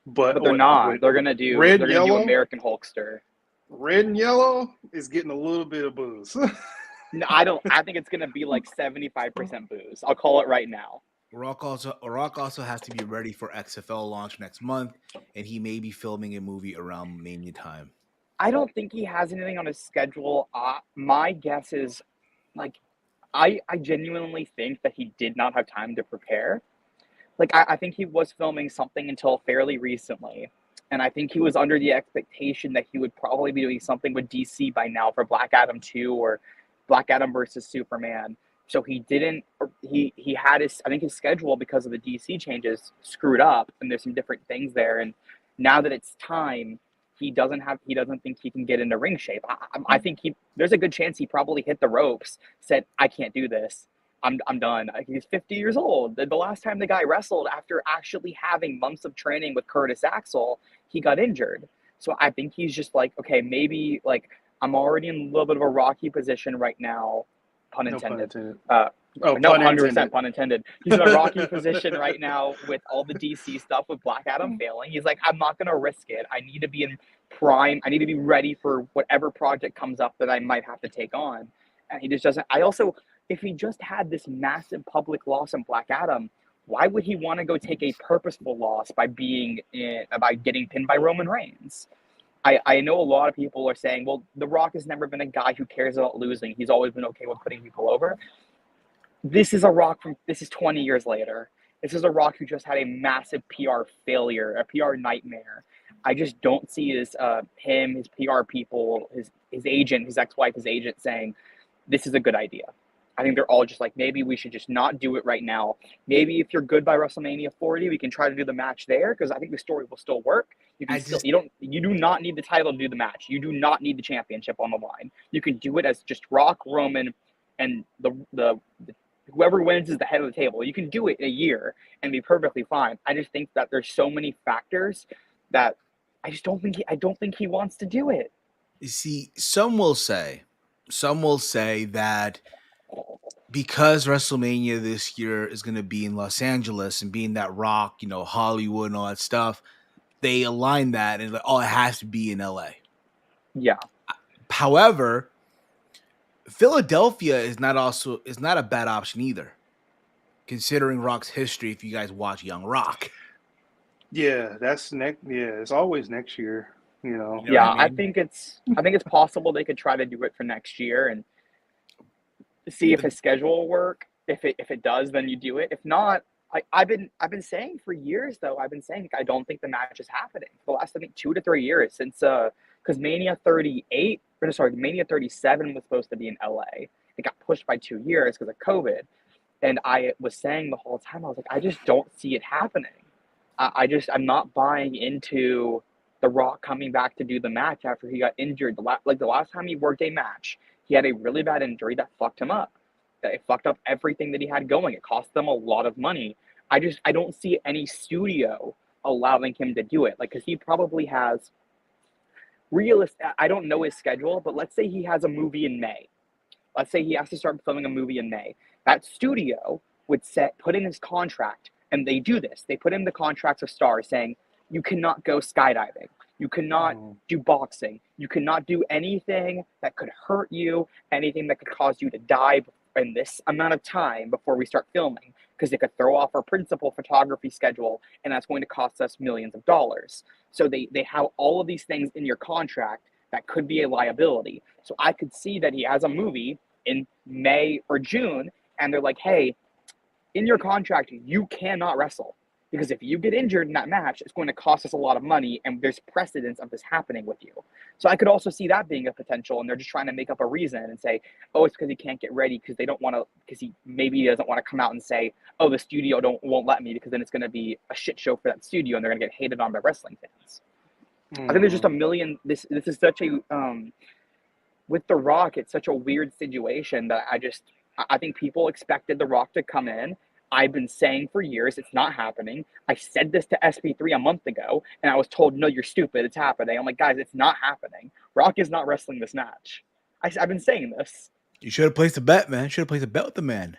But they're not. They're gonna do red and yellow. American Hulkster. Red and yellow is getting a little bit of booze. No, I don't. I think it's gonna be like 75% booze. I'll call it right now. Rock also has to be ready for XFL launch next month, and he may be filming a movie around Mania time. I don't think he has anything on his schedule. My guess is, like, I genuinely think that he did not have time to prepare. Like, I think he was filming something until fairly recently, and I think he was under the expectation that he would probably be doing something with DC by now for Black Adam 2 or Black Adam versus Superman. So he didn't. He had his schedule, because of the DC changes, screwed up, and there's some different things there. And now that it's time, he doesn't think he can get into ring shape. I think there's a good chance he probably hit the ropes, said, I can't do this. I'm done. He's 50 years old. The last time the guy wrestled, after actually having months of training with Curtis Axel, he got injured. So I think he's just like, okay, maybe, like, I'm already in a little bit of a rocky position right now, pun intended. Oh, No, pun 100% intended. pun intended. He's in a rocky position right now with all the DC stuff with Black Adam failing. He's like, I'm not going to risk it. I need to be in prime. I need to be ready for whatever project comes up that I might have to take on. And he just doesn't. I also, if he just had this massive public loss in Black Adam, why would he want to go take a purposeful loss by getting pinned by Roman Reigns? I know a lot of people are saying, well, The Rock has never been a guy who cares about losing. He's always been okay with putting people over. This is this is 20 years later. This is a Rock who just had a massive PR failure, a PR nightmare. I just don't see his PR people, his agent, his ex-wife, his agent saying, this is a good idea. I think they're all just like, maybe we should just not do it right now. Maybe if you're good by WrestleMania 40, we can try to do the match there, because I think the story will still work. You do not need the title to do the match. You do not need the championship on the line. You can do it as just Rock, Roman, and the whoever wins is the head of the table. You can do it in a year and be perfectly fine. I just think that there's so many factors that I don't think he wants to do it. You see, some will say that because WrestleMania this year is going to be in Los Angeles and being that Rock, Hollywood and all that stuff, they align that and like, oh, it has to be in LA. Yeah. However, Philadelphia is not a bad option either, considering Rock's history. If you guys watch Young Rock, Yeah, that's next. Yeah, it's always next year. Yeah, I think it's possible they could try to do it for next year and see if his schedule will work. If it does, then you do it. If not, I've been saying for years though. I've been saying I don't think the match is happening for the last 2 to 3 years since because Mania 37 was supposed to be in LA. It got pushed by 2 years because of COVID, and I was saying the whole time I was like, I just don't see it happening. I'm not buying into The Rock coming back to do the match after he got injured. The last time he worked a match, he had a really bad injury that fucked him up. It fucked up everything that he had going. It cost them a lot of money. I don't see any studio allowing him to do it. Because he probably has I don't know his schedule, but let's say he has a movie in May. Let's say he has to start filming a movie in May. That studio would put in his contract, and they do this. They put in the contracts of stars saying, you cannot go skydiving. You cannot do boxing. You cannot do anything that could hurt you, anything that could cause you to die in this amount of time before we start filming, because it could throw off our principal photography schedule, and that's going to cost us millions of dollars. So they have all of these things in your contract that could be a liability. So I could see that he has a movie in May or June, and they're like, hey, in your contract, you cannot wrestle. Because if you get injured in that match, it's going to cost us a lot of money, and there's precedence of this happening with you. So I could also see that being a potential, and they're just trying to make up a reason and say, oh, it's because he can't get ready because they don't want to, because he doesn't want to come out and say, oh, the studio won't let me, because then it's going to be a shit show for that studio, and they're going to get hated on by wrestling fans. I think there's just a million. This is such a with The Rock, it's such a weird situation that I think people expected The Rock to come in. I've been saying for years it's not happening. I said this to SP3 a month ago, and I was told, no, you're stupid. It's happening. I'm like, guys, it's not happening. Rock is not wrestling this match. I've been saying this. You should have placed a bet, man. Should have placed a bet with the man.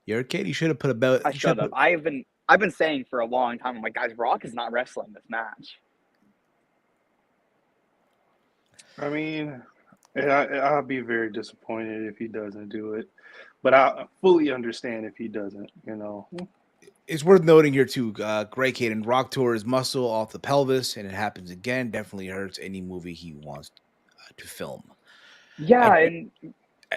You're a kid. You should have put a bet. I should have. I've been saying for a long time, I'm like, guys, Rock is not wrestling this match. I mean, I'll be very disappointed if he doesn't do it. But I fully understand if he doesn't, It's worth noting here, too, Greg Hayden, Rock tore his muscle off the pelvis, and it happens again. Definitely hurts any movie he wants to film. Yeah, and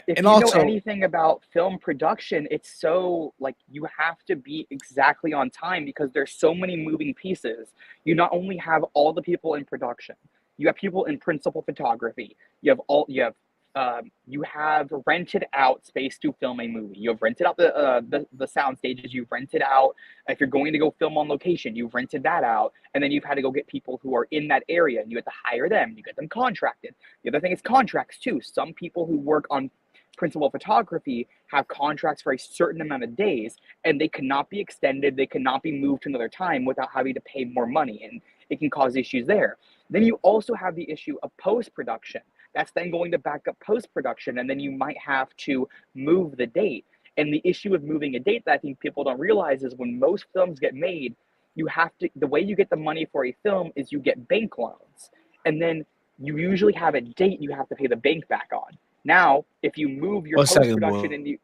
if you know anything about film production, it's so, you have to be exactly on time because there's so many moving pieces. You not only have all the people in production, you have people in principal photography, you have rented out space to film a movie. You have rented out the sound stages. You've rented out, if you're going to go film on location, you've rented that out. And then you've had to go get people who are in that area, and you have to hire them. You get them contracted. The other thing is contracts too. Some people who work on principal photography have contracts for a certain amount of days, and they cannot be extended. They cannot be moved to another time without having to pay more money, and it can cause issues there. Then you also have the issue of post-production. That's then going to back up post-production, and then you might have to move the date. And the issue with moving a date that I think people don't realize is when most films get made, the way you get the money for a film is you get bank loans. And then you usually have a date you have to pay the bank back on. Now, if you move your One second, post-production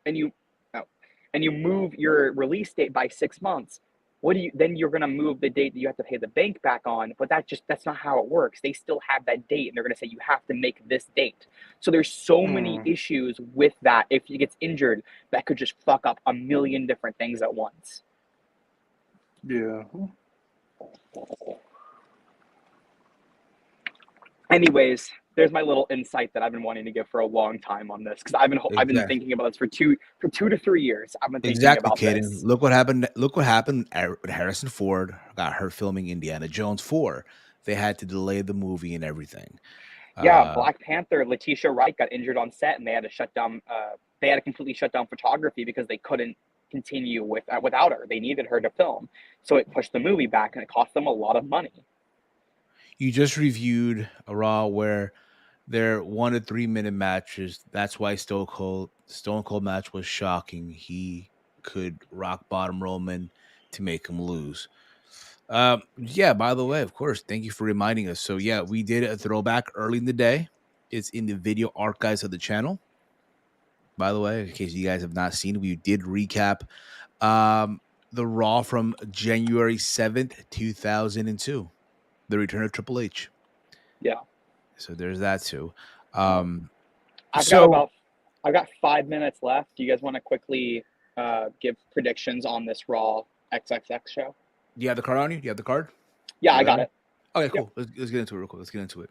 Will. and you move your release date by 6 months, then you're going to move the date that you have to pay the bank back on, but that's not how it works. They still have that date and they're going to say you have to make this date. So there's so many issues with that. If he gets injured, that could just fuck up a million different things at once. Yeah. Anyways, there's my little insight that I've been wanting to give for a long time on this, because I've been thinking about this for 2 to 3 years. I've been thinking Exactly, about Kaden. this. Look what happened. Look what happened when Harrison Ford got hurt filming Indiana Jones 4. They had to delay the movie and everything. Yeah, Black Panther, Letitia Wright got injured on set, and they had to shut down. They had to completely shut down photography because they couldn't continue without her. They needed her to film, so it pushed the movie back, and it cost them a lot of money. You just reviewed a Raw where their 1 to 3 minute matches. That's why Stone Cold match was shocking. He could rock bottom Roman to make him lose. Yeah, by the way, of course, thank you for reminding us. So yeah, we did a throwback early in the day. It's in the video archives of the channel. By the way, in case you guys have not seen, we did recap the Raw from January 7th, 2002. The return of Triple H. Yeah. So there's that too. I've got 5 minutes left. Do you guys want to quickly give predictions on this Raw XXX show? Do you have the card on you? Do you have the card? Yeah, I got it. Okay, cool. Yep. Let's get into it real quick. Let's get into it.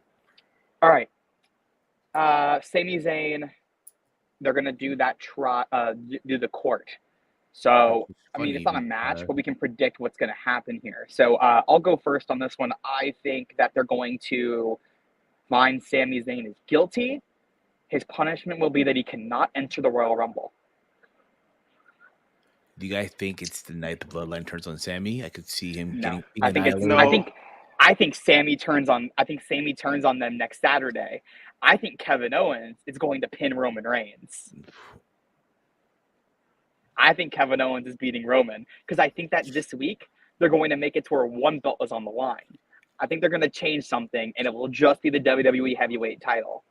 All right. Sami Zayn, they're gonna do that do the court. So I mean, it's not a match, but we can predict what's gonna happen here. So I'll go first on this one. I think that they're going to find Sami Zayn is guilty. His punishment will be that he cannot enter the Royal Rumble. Do you guys think it's the night the bloodline turns on Sami? I could see him getting. I think Sami turns on. I think Sami turns on them next Saturday. I think Kevin Owens is going to pin Roman Reigns. I think Kevin Owens is beating Roman because I think that this week they're going to make it to where one belt is on the line. I think they're going to change something, and it will just be the WWE Heavyweight title,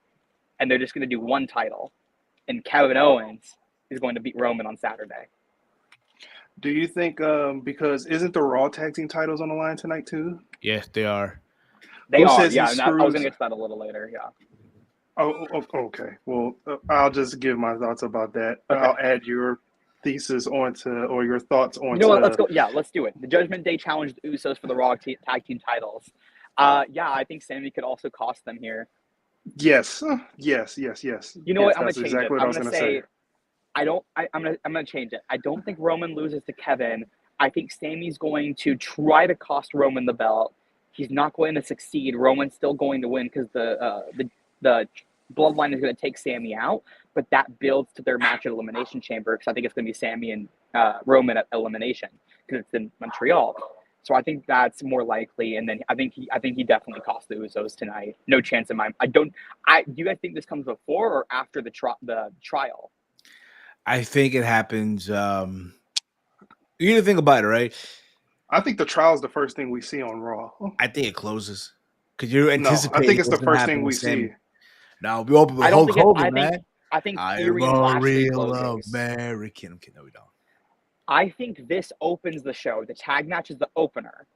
and they're just going to do one title, and Kevin Owens is going to beat Roman on Saturday. Do you think because isn't the Raw tag team titles on the line tonight too? Yes, they are. They are. Yeah, I was going to get to that a little later. Yeah. Oh, okay. Well, I'll just give my thoughts about that. Okay. I'll add your thesis onto or your thoughts onto. You know what? Let's go. Yeah, let's do it. The Judgment Day challenged the Usos for the Raw tag team titles. Yeah, I think Sami could also cost them here. Yes. You know what? I'm going to change it. I'm going to say. I'm gonna change it. I don't think Roman loses to Kevin. I think Sami's going to try to cost Roman the belt. He's not going to succeed. Roman's still going to win because the bloodline is going to take Sami out. But that builds to their match at Elimination Chamber because I think it's going to be Sami and Roman at Elimination because it's in Montreal. So I think that's more likely. And then I think he definitely cost the Usos tonight. No chance in mind. Do you guys think this comes before or after the trial? I think it happens. You need to think about it, right? I think the trial is the first thing we see on Raw. I think it closes because you're anticipating. No, I think it's the first thing we see. Now we open with Hulk Hogan, man. I think I'm a real American. Okay, no, we don't. I think this opens the show. The tag match is the opener,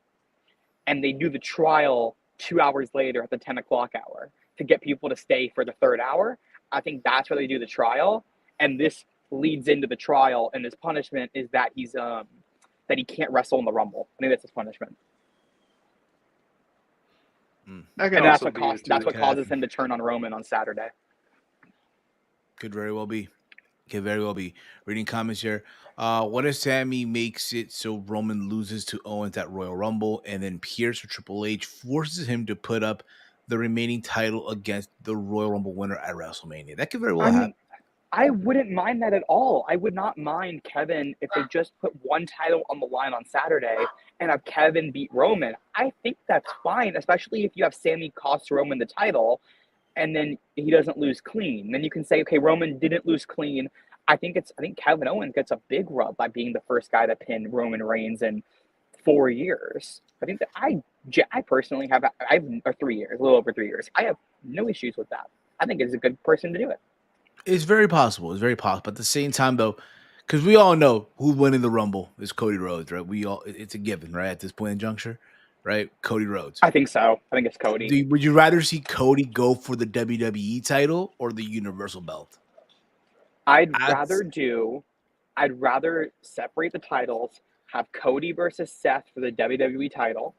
and they do the trial 2 hours later at the 10 o'clock hour to get people to stay for the third hour. I think that's where they do the trial, and this leads into the trial, and his punishment is that he's that he can't wrestle in the Rumble. I think that's his punishment. And that's what causes him to turn on Roman on Saturday. Could very well be. Reading comments here. What if Sami makes it so Roman loses to Owens at Royal Rumble, and then Pierce or Triple H forces him to put up the remaining title against the Royal Rumble winner at WrestleMania? That could very well happen. I wouldn't mind that at all. I would not mind Kevin if they just put one title on the line on Saturday and have Kevin beat Roman. I think that's fine, especially if you have Sami cost Roman the title and then he doesn't lose clean. Then you can say, okay, Roman didn't lose clean. I think Kevin Owens gets a big rub by being the first guy to pin Roman Reigns in 4 years. I think that I personally or 3 years, a little over 3 years. I have no issues with that. I think it's a good person to do it. It's very possible. It's very possible. At the same time, though, because we all know who's winning the Rumble is Cody Rhodes, right? It's a given, right? At this point in juncture, right? Cody Rhodes. I think so. I think it's Cody. Would you rather see Cody go for the WWE title or the Universal belt? I'd rather separate the titles, have Cody versus Seth for the WWE title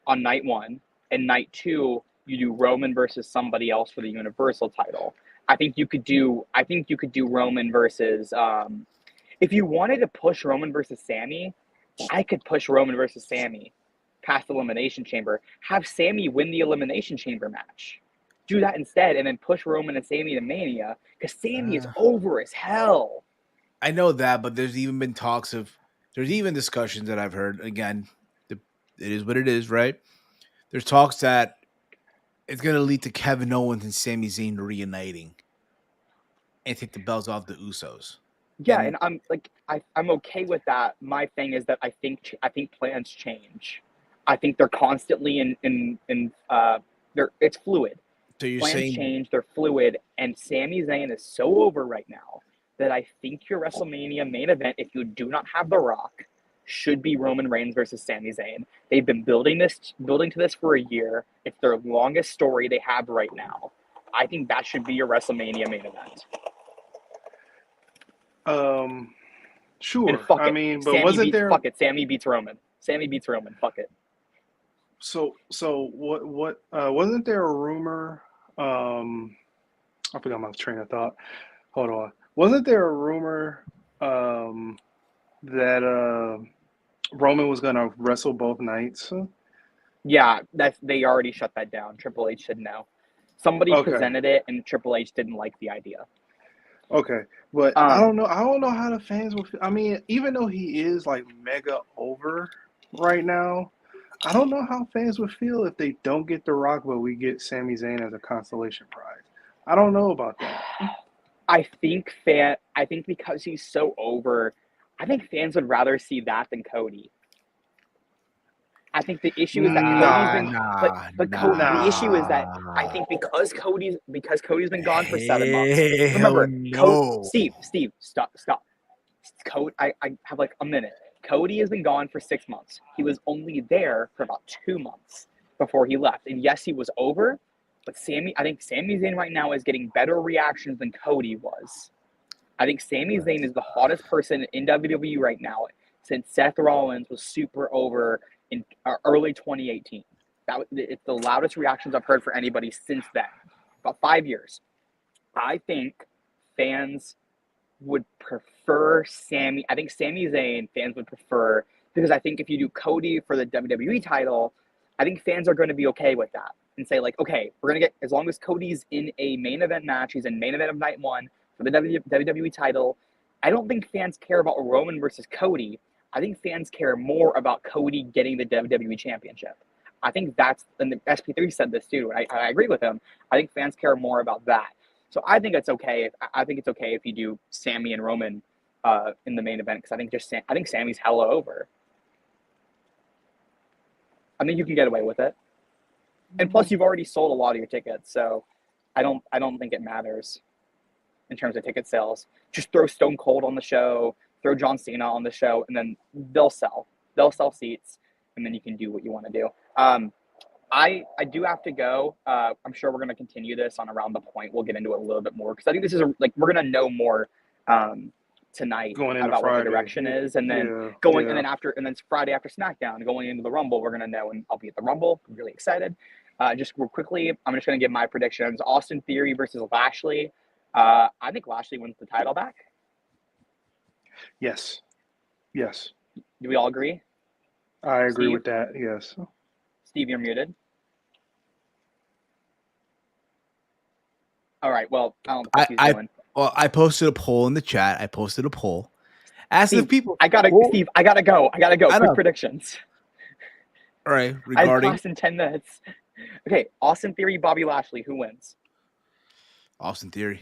on night 1, and night 2 you do Roman versus somebody else for the Universal title. I think you could do Roman versus if you wanted to push Roman versus Sami, I could push Roman versus Sami past the Elimination Chamber. Have Sami win the Elimination Chamber match. Do that instead, and then push Roman and Sami to Mania, because Sami is over as hell. I know that, but there's even been there's even discussions that I've heard. Again, it is what it is, right? There's talks that it's going to lead to Kevin Owens and Sami Zayn reuniting and take the belts off the Usos. Yeah, and I'm okay with that. My thing is that I think plans change. I think they're constantly it's fluid. So you're plans saying change, they're fluid, and Sami Zayn is so over right now that I think your WrestleMania main event, if you do not have The Rock, should be Roman Reigns versus Sami Zayn. They've been building to this for a year. It's their longest story they have right now. I think that should be your WrestleMania main event. Sure. I mean, but wasn't there? Fuck it. Sami beats Roman. Fuck it. So what wasn't there a rumor? I forgot my train of thought. Hold on. Wasn't there a rumor that Roman was gonna wrestle both nights? Yeah, they already shut that down. Triple H should know. Somebody presented it, and Triple H didn't like the idea. Okay, but I don't know how the fans will feel. I mean, even though he is like mega over right now, I don't know how fans would feel if they don't get The Rock, but we get Sami Zayn as a consolation prize. I don't know about that. I think because he's so over, I think fans would rather see that than Cody. I think the issue is that the issue is that I think because Cody's been gone for 7 months. Remember, Steve, stop. Cody, I have like a minute. Cody has been gone for 6 months. He was only there for about 2 months before he left. And yes, he was over, but I think Sami Zayn right now is getting better reactions than Cody was. I think Sami Zayn is the hottest person in WWE right now since Seth Rollins was super over in early 2018. It's the loudest reactions I've heard for anybody since then. About 5 years. I think fans would prefer Sami. I think Sami Zayn fans would prefer, because I think if you do Cody for the WWE title, I think fans are going to be okay with that and say like, okay, we're going to get, as long as Cody's in a main event match, he's in main event of night 1 for the WWE title. I don't think fans care about Roman versus Cody. I think fans care more about Cody getting the WWE championship. I think and the SP3 said this too, and I agree with him. I think fans care more about that. So I think it's okay. I think it's okay if you do Sami and Roman in the main event, because I think Sami's hella over. I think you can get away with it, and plus you've already sold a lot of your tickets, so I don't think it matters in terms of ticket sales. Just throw Stone Cold on the show, throw John Cena on the show, and then they'll sell seats, and then you can do what you want to do. I do have to go. I'm sure we're going to continue this on Around the Point. We'll get into it a little bit more, because I think this is we're going to know more tonight about what the direction is, and then and then Friday after SmackDown, going into the Rumble, we're going to know, and I'll be at the Rumble. I'm really excited. Just real quickly, I'm just going to give my predictions. Austin Theory versus Lashley. I think Lashley wins the title back. Yes. Do we all agree? I agree with that. Yes. Steve, you're muted. All right. Well, I don't know what he's doing. Well, I posted a poll in the chat. Asking if people. Steve, I gotta go. Quick predictions. All right. I have class in 10 minutes. Okay. Austin Theory, Bobby Lashley. Who wins? Austin Theory.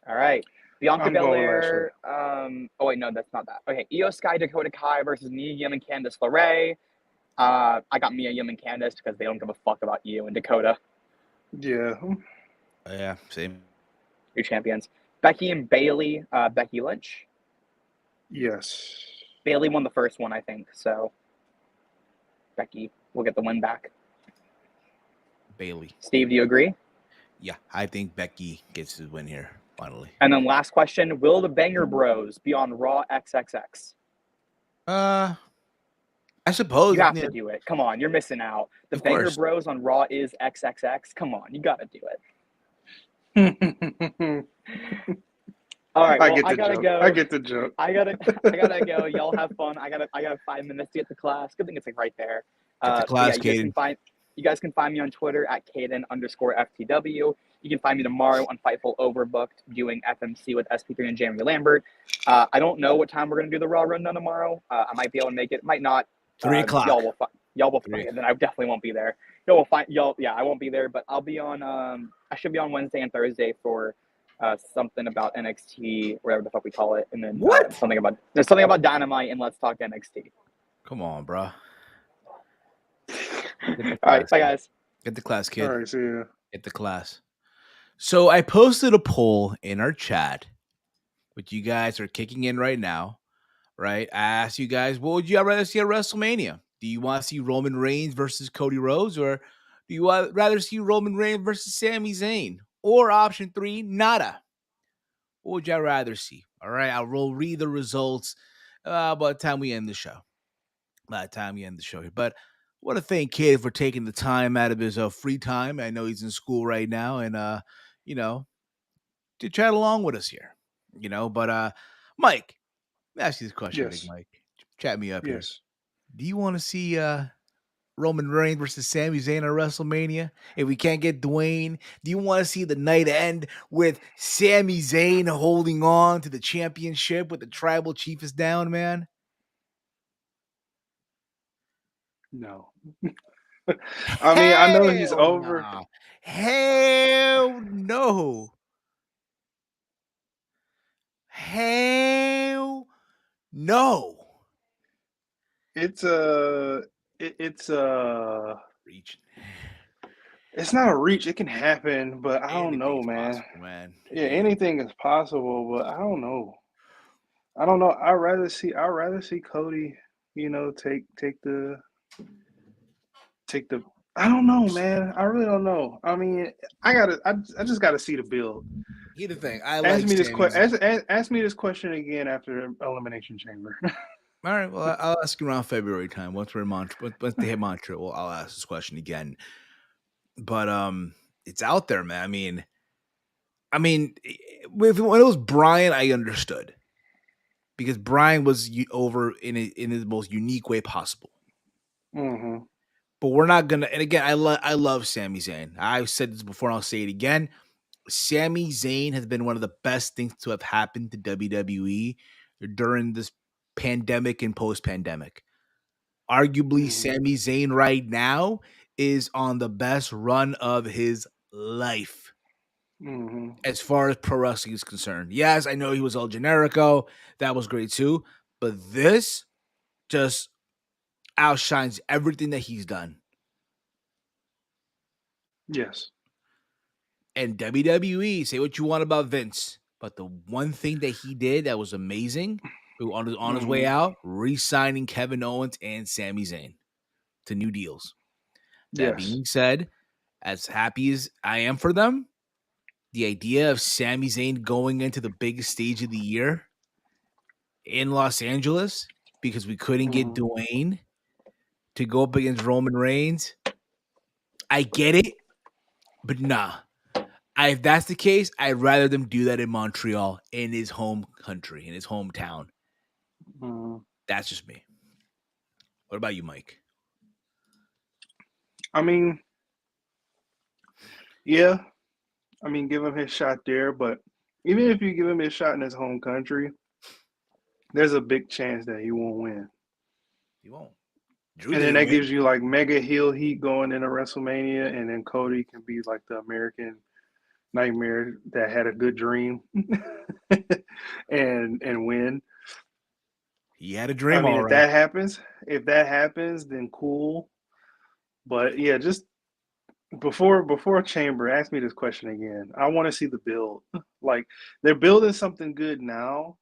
All right. Bianca I'm going Belair. Oh wait, no, that's not that. Okay, Io Sky, Dakota Kai versus Mia Yim and Candice LeRae. I got Mia Yim and Candice because they don't give a fuck about Io and Dakota. Yeah. Yeah, same. Your champions. Becky and Bailey. Becky Lynch. Yes. Bailey won the first one, I think. So Becky will get the win back. Bailey. Steve, do you agree? Yeah, I think Becky gets the win here finally. And then last question: will the Banger Bros be on Raw XXX? I suppose You have to do it. Come on, you're missing out. The Of Banger course. Bros on Raw is XXX. Come on, you got to do it. All right, well, I gotta go. I get the joke. I gotta go. Y'all have fun. I got 5 minutes to get to class. Good thing it's like right there. Get to class, yeah, Caden. you guys can find me on Twitter at Caden_FTW. You can find me tomorrow on Fightful Overbooked doing FMC with SP3 and Jeremy Lambert. I don't know what time we're gonna do the Raw rundown tomorrow. I might be able to make it. Might not. 3 o'clock. Y'all will find it. Then I definitely won't be there. Y'all will find y'all. Yeah, I won't be there, but I'll be on. I should be on Wednesday and Thursday for something about NXT, whatever the fuck we call it, and then there's something about Dynamite and Let's Talk NXT. Come on, bro. All right, bye guys. Get the class, kid. All right, see ya. Get the class. So I posted a poll in our chat, which you guys are kicking in right now, right? I asked you guys, what would you rather see at WrestleMania? Do you want to see Roman Reigns versus Cody Rhodes, or do you rather see Roman Reigns versus Sami Zayn? Or option 3, nada. What would you rather see? All right, I will read the results by the time we end the show. Here. But I want to thank Kid for taking the time out of his free time. I know he's in school right now, and to chat along with us here. But Mike, let me ask you this question, Yes. Big Mike. Chat me up here. Yes. Do you want to see Roman Reigns versus Sami Zayn at WrestleMania? If we can't get Dwayne, do you want to see the night end with Sami Zayn holding on to the championship with the tribal chief is down, man? No. I mean, I know he's Hell over. nah. Hell no. Hell no. It's Reach. it's not a reach. It can happen, but I don't know, Anything's man. possible, man. Yeah, anything is possible, but I don't know. I'd rather see Cody, take the I don't know, man. I really don't know. I mean, I just gotta see the build. Here's the thing. Ask me this question again after Elimination Chamber. All right. Well, I'll ask you around February time. Once we're in Montreal, once they hit Montreal, I'll ask this question again. But it's out there, man. I mean, when it was Brian, I understood because Brian was over in his most unique way possible. Mm-hmm. But we're not gonna. And again, I love Sami Zayn. I've said this before, and I'll say it again. Sami Zayn has been one of the best things to have happened to WWE during this pandemic and post-pandemic. Arguably, Sami Zayn right now is on the best run of his life as far as pro wrestling is concerned. Yes, I know he was El Generico. That was great too. But this just outshines everything that he's done. Yes. And WWE, say what you want about Vince, but the one thing that he did that was amazing on his way out, re-signing Kevin Owens and Sami Zayn to new deals. That being said, as happy as I am for them, the idea of Sami Zayn going into the biggest stage of the year in Los Angeles because we couldn't get Dwayne to go up against Roman Reigns, I get it, but nah. If that's the case, I'd rather them do that in Montreal, in his home country, in his hometown. That's just me. What about you, Mike? I mean, yeah. I mean, give him his shot there, but even if you give him his shot in his home country, there's a big chance that he won't win. He won't. And then that gives you like mega heel heat going into WrestleMania, and then Cody can be like the American nightmare that had a good dream and win. He had a I dream, mean, all right. if that happens, then cool. But yeah, just before Chamber, ask me this question again. I want to see the build. Like they're building something good now,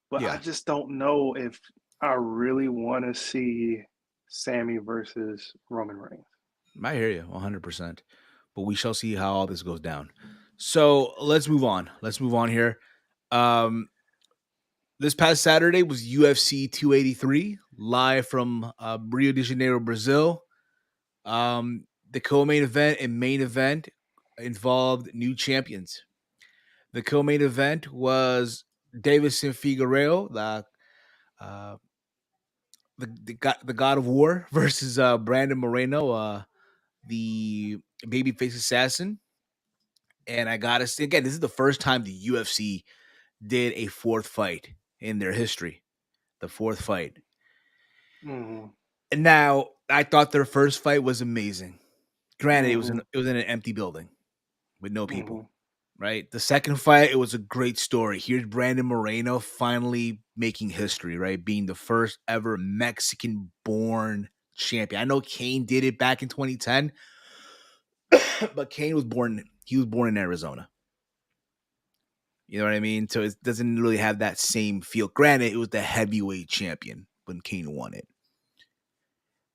but I Yeah, just don't know if I really want to see Sami versus Roman Reigns. I hear you 100%. But we shall see how all this goes down. So let's move on. Let's move on here. Um, this past Saturday was UFC 283 live from Rio de Janeiro, Brazil. The co-main event and main event involved new champions. The co-main event was Davison Figueiredo, uh, the God of War, versus Brandon Moreno, the babyface assassin. And I gotta say, again, this is the first time the UFC did a fourth fight in their history. The fourth fight. Mm-hmm. And now I thought their first fight was amazing. Granted, Mm-hmm. it was in an empty building with no Mm-hmm. people. Right. The second fight, it was a great story. Here's Brandon Moreno finally making history, right? Being the first ever Mexican born champion. I know Kane did it back in 2010, but he was born in Arizona. You know what I mean? So it doesn't really have that same feel. Granted, it was the heavyweight champion when Kane won it.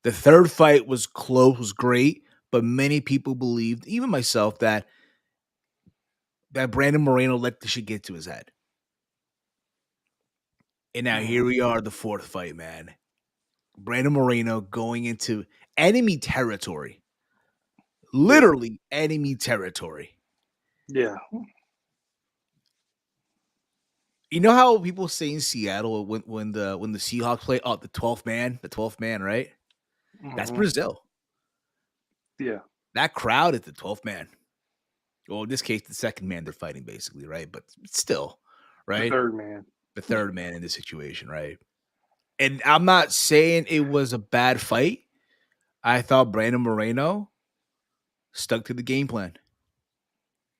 The third fight was close, was great, but many people believed, even myself, that Brandon Moreno let the shit get to his head. And now here Mm-hmm. we are, the fourth fight, man. Brandon Moreno going into enemy territory. Yeah. Literally enemy territory. Yeah. You know how people say in Seattle when the Seahawks play, oh, the 12th man, right? That's Mm-hmm. Brazil. Yeah. That crowd is the 12th man. Well, in this case, the second man they're fighting, basically, right? But still, The right? third man. The third man in this situation, right? And I'm not saying it was a bad fight. I thought Brandon Moreno stuck to the game plan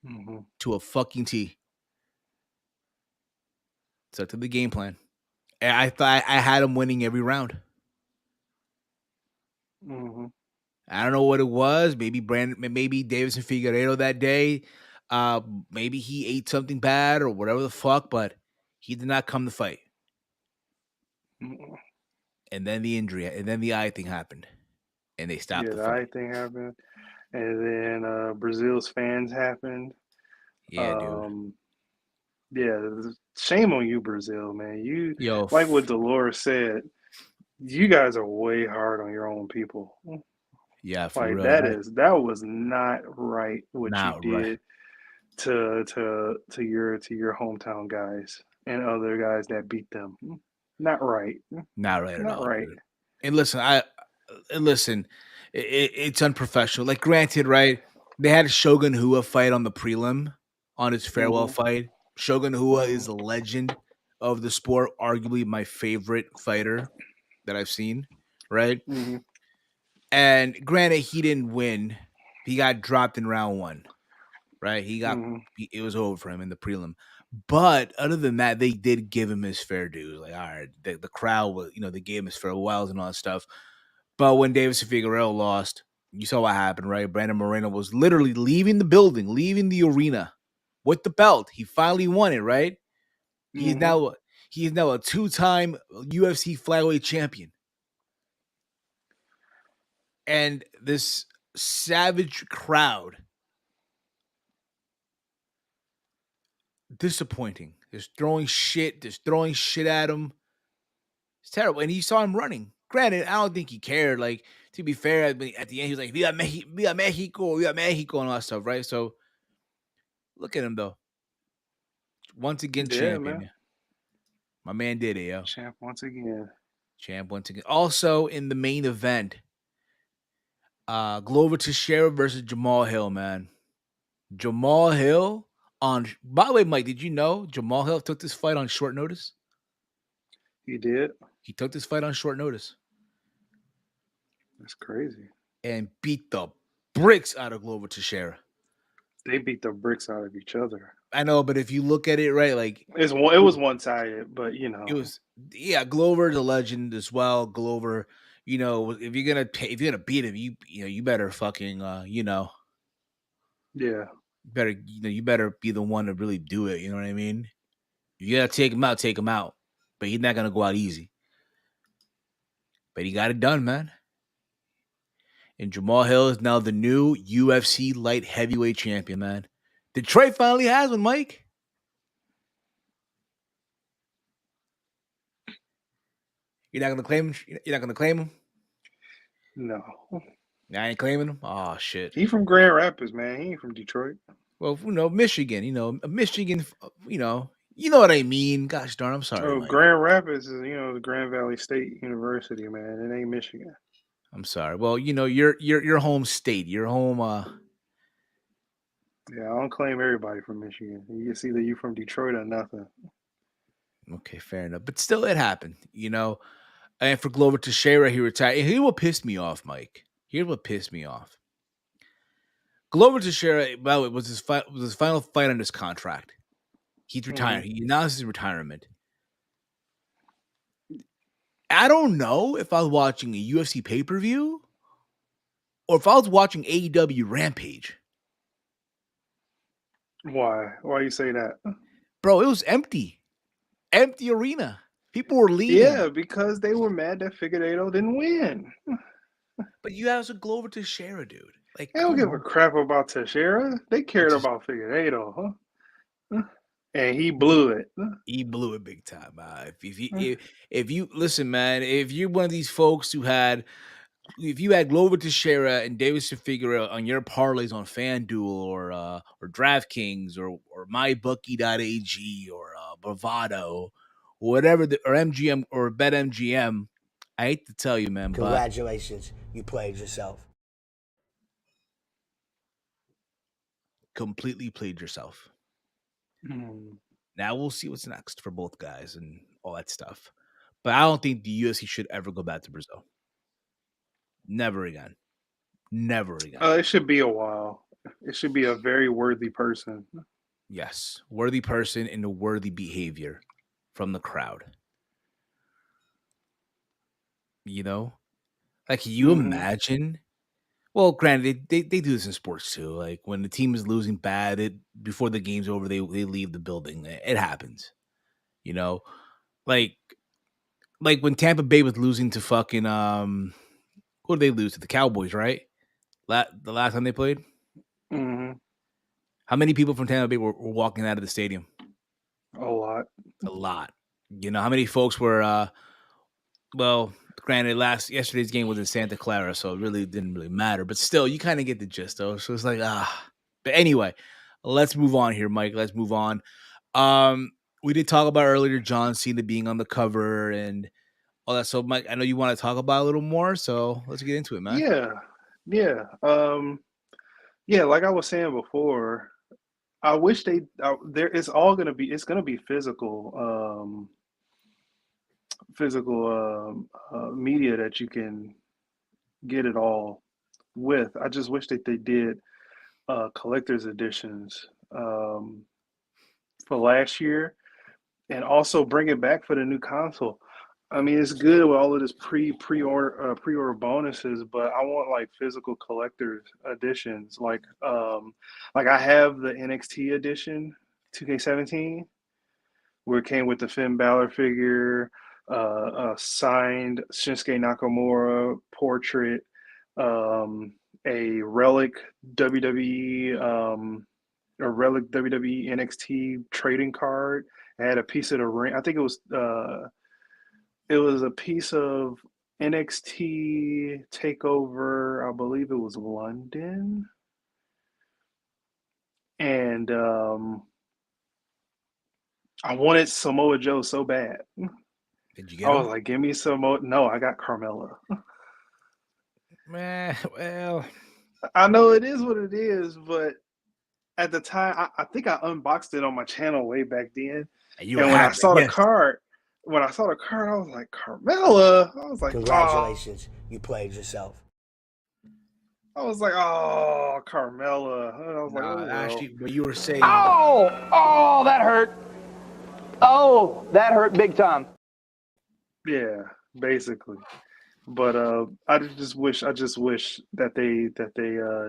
Mm-hmm. to a fucking T. Stuck to the game plan. And I thought I had him winning every round. Mm-hmm. I don't know what it was. Maybe Davison Figueiredo that day. Uh, Maybe he ate something bad or whatever the fuck, but he did not come to fight. Mm-hmm. And then the injury, and then the eye thing happened, and they stopped Yeah, the the eye fight. thing happened. And then Brazil's fans happened. Yeah, dude. Um, yeah, shame on you, Brazil, man. You Yo, like what Dolores said. You guys are way hard on your own people. yeah, for Like real. that was not right what you Not right. did to your hometown guys and other guys that beat them. Not right. Not right at Not all, right. dude. And listen, it's unprofessional. Like, granted, right? They had Shogun Hua fight on the prelim on his farewell Mm-hmm. fight. Shogun Hua is a Mm-hmm. legend of the sport, arguably my favorite fighter that I've seen, right? Mm-hmm. And granted, he didn't win. He got dropped in round one, right? Mm-hmm. It was over for him in the prelim. But other than that, they did give him his fair dues. Like, all right, the crowd was, they gave him his farewells and all that stuff. But when Davis Figueroa lost, you saw what happened, right? Brandon Moreno was literally leaving the building, leaving the arena with the belt. He finally won it, right? He is Mm-hmm. now he is now a two-time UFC flyweight champion. And this savage crowd, disappointing. Just throwing shit at him. It's terrible. And you saw him running. Granted, I don't think he cared. Like, to be fair, at the end, he was like, Viva Mexico, and all that stuff, right? So look at him, though. Once again, Yeah, champion. man. Yeah. My man did it, yo. Champ once again. Champ once again. Also in the main event, Glover Teixeira versus Jamal Hill, man. Jamal Hill by the way, Mike, did you know Jamal Hill took this fight on short notice? He did. He took this fight on short notice That's crazy. and beat the bricks out of Glover Teixeira. They beat the bricks out of each other. I know, but if you look at it right, like It was one-sided, but you know, it was, yeah. Glover's a legend as well. Glover, if you're gonna beat him, you better fucking yeah. you better be the one to really do it. You know what I mean? You gotta take him out, take him out. But he's not gonna go out easy. But he got it done, man. And Jamal Hill is now the new UFC light heavyweight champion, man. Detroit finally has one, Mike. You're not gonna claim him? You're not gonna claim him? No. I ain't claiming him. Oh shit. He from Grand Rapids, man. He ain't from Detroit. Well, Michigan. Michigan. You know what I mean. Gosh darn, I'm sorry. Oh, Mike. Grand Rapids is the Grand Valley State University, man. It ain't Michigan. I'm sorry. Well, your home state. Your home. Yeah, I don't claim everybody from Michigan. It's either you from Detroit or nothing. Okay, fair enough. But still, it happened. And for Glover Teixeira, he retired. And here's what pissed me off, Mike. Here's what pissed me off. Glover Teixeira, by the way, was his final fight on his contract. He's retired. He announced his retirement. I don't know if I was watching a UFC pay-per-view or if I was watching AEW Rampage. Why? Why you say that? Bro, it was empty. Empty arena. People were leaving. Yeah, because they were mad that Figueiredo didn't win. But you have a Glover Teixeira, dude. Like, They don't give a crap about Teixeira. They cared about Figueiredo, huh? And he blew it. He blew it big time. If you listen, man, if you're one of these folks if you had Glover Teixeira and Davison Figueroa on your parlays on FanDuel or DraftKings or MyBookie.ag or Bravado, or whatever, or MGM or BetMGM, I hate to tell you, man, congratulations, you played yourself. Completely played yourself. Now we'll see what's next for both guys and all that stuff. But I don't think the UFC should ever go back to Brazil. Never again. Never again. It should be a while. It should be a very worthy person. Yes. Worthy person and a worthy behavior from the crowd. Like, can you imagine? Well, granted, they do this in sports too. Like, when the team is losing bad, before the game's over, they leave the building. It happens. Like when Tampa Bay was losing to fucking who did they lose to? The Cowboys, right? The last time they played. How many people from Tampa Bay were walking out of the stadium? A lot. A lot. How many folks were? Well, granted, yesterday's game was in Santa Clara, so it really didn't really matter. But still, you kind of get the gist, though. So it's like, But anyway, let's move on here, Mike. Let's move on. We did talk about earlier John Cena being on the cover and all that. So, Mike, I know you want to talk about it a little more, so let's get into it, man. Yeah. Like I was saying before, I wish it's going to be physical media that you can get it all with. I just wish that they did collector's editions for last year and also bring it back for the new console. I mean, it's good with all of this pre-order bonuses, but I want like physical collector's editions. Like I have the NXT edition 2K17 where it came with the Finn Balor figure, signed Shinsuke Nakamura portrait, a relic WWE NXT trading card. It had a piece of the ring. I think it was a piece of NXT TakeOver. I believe it was London, and I wanted Samoa Joe so bad. Did you get him? I was like, give me Samoa. No, I got Carmella. Well, I know it is what it is, but at the time, I think I unboxed it on my channel way back then. And when I saw the card, I was like, Carmella. I was like, congratulations, you played yourself. I was like, oh, Carmella. And I was like, Nah, oh, well. actually, what you were saying. Oh, that hurt. Oh, that hurt big time. Yeah, basically. But I just wish that they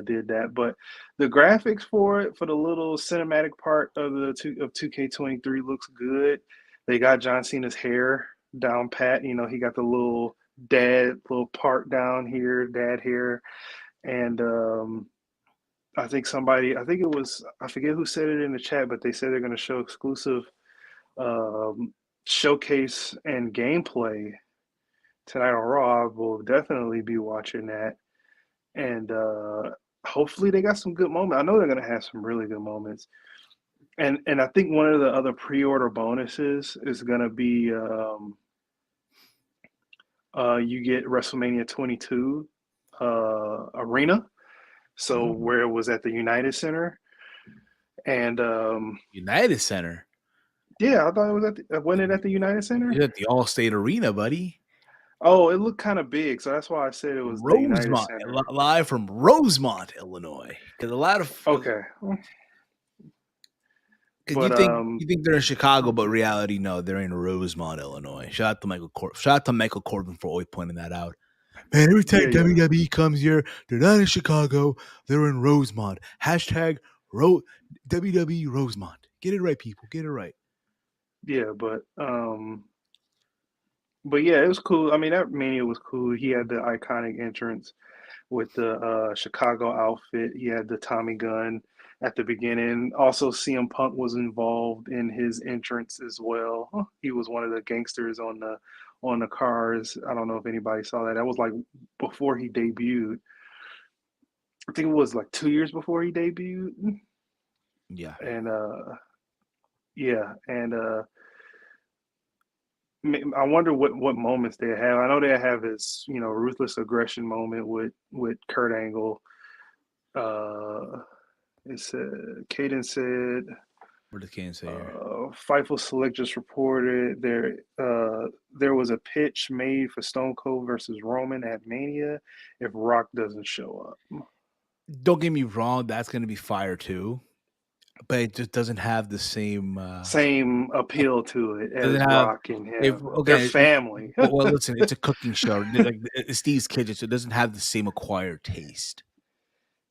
did that. But the graphics for it, for the little cinematic part of 2K23 looks good. They got John Cena's hair down pat. You know, he got the little part down here, dad hair, and I think I forget who said it in the chat, but they said they're going to show exclusive um, showcase and gameplay tonight on Raw. We'll definitely be watching that, and hopefully they got some good moments. I know they're gonna have some really good moments, and I think one of the other pre-order bonuses is gonna be you get WrestleMania 22 arena, so where it was at the United Center, and United Center. yeah, I thought it was wasn't it at the United Center? You're at the All-State Arena, buddy. Oh, it looked kind of big, so that's why I said it was the United Rosemont, Center. live from Rosemont, Illinois. Because a lot of Okay. But, you think they're in Chicago, but reality, no, they're in Rosemont, Illinois. Shout out to Michael Corbin for always pointing that out. Man, every time WWE comes here, they're not in Chicago, they're in Rosemont. Hashtag WWE Rosemont. Get it right, people. Get it right. Yeah, but yeah, it was cool. I mean, that Mania was cool. He had the iconic entrance with the Chicago outfit. He had the Tommy gun at the beginning. Also, CM Punk was involved in his entrance as well. He was one of the gangsters on the cars. I don't know if anybody saw that. That was like before he debuted. I think it was like 2 years before he debuted. Yeah. And yeah, and I wonder what moments they have. I know they have his, ruthless aggression moment with Kurt Angle. It said Caden said. What did Caden say here? Fightful Select just reported there was a pitch made for Stone Cold versus Roman at Mania if Rock doesn't show up. Don't get me wrong, that's going to be fire too. But it just doesn't have the same appeal to it as Rock and him. They're family. Well, listen, it's a cooking show. Like, it's Steve's Kitchen, so it doesn't have the same acquired taste.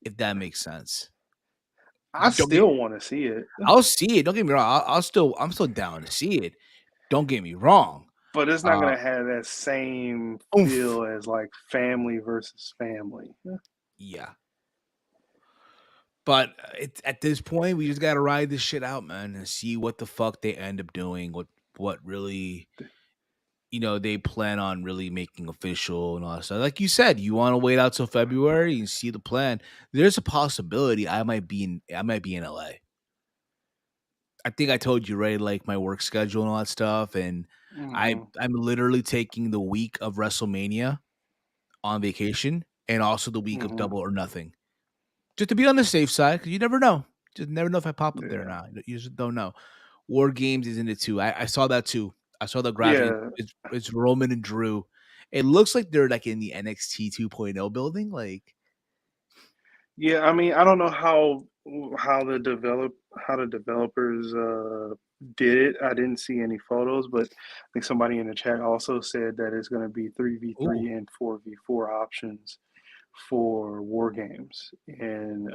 If that makes sense. I still want to see it. I'll see it. Don't get me wrong. I'm still down to see it. Don't get me wrong. But it's not going to have that same feel as like family versus family. Yeah. But at this point, we just got to ride this shit out, man, and see what the fuck they end up doing, what really, they plan on really making official and all that stuff. Like you said, you want to wait out till February and see the plan. There's a possibility I might be in LA. I think I told you, right? Like my work schedule and all that stuff, and I'm literally taking the week of WrestleMania on vacation, and also the week of Double or Nothing. Just to be on the safe side, because you never know. Just never know if I pop up there or not. You just don't know. War Games is in it too. I saw that too. I saw the graphic. Yeah. It's Roman and Drew. It looks like they're like in the NXT 2.0 building. Like, yeah, I mean, I don't know how the developers did it. I didn't see any photos, but I think somebody in the chat also said that it's going to be 3v3 and 4v4 options for War Games in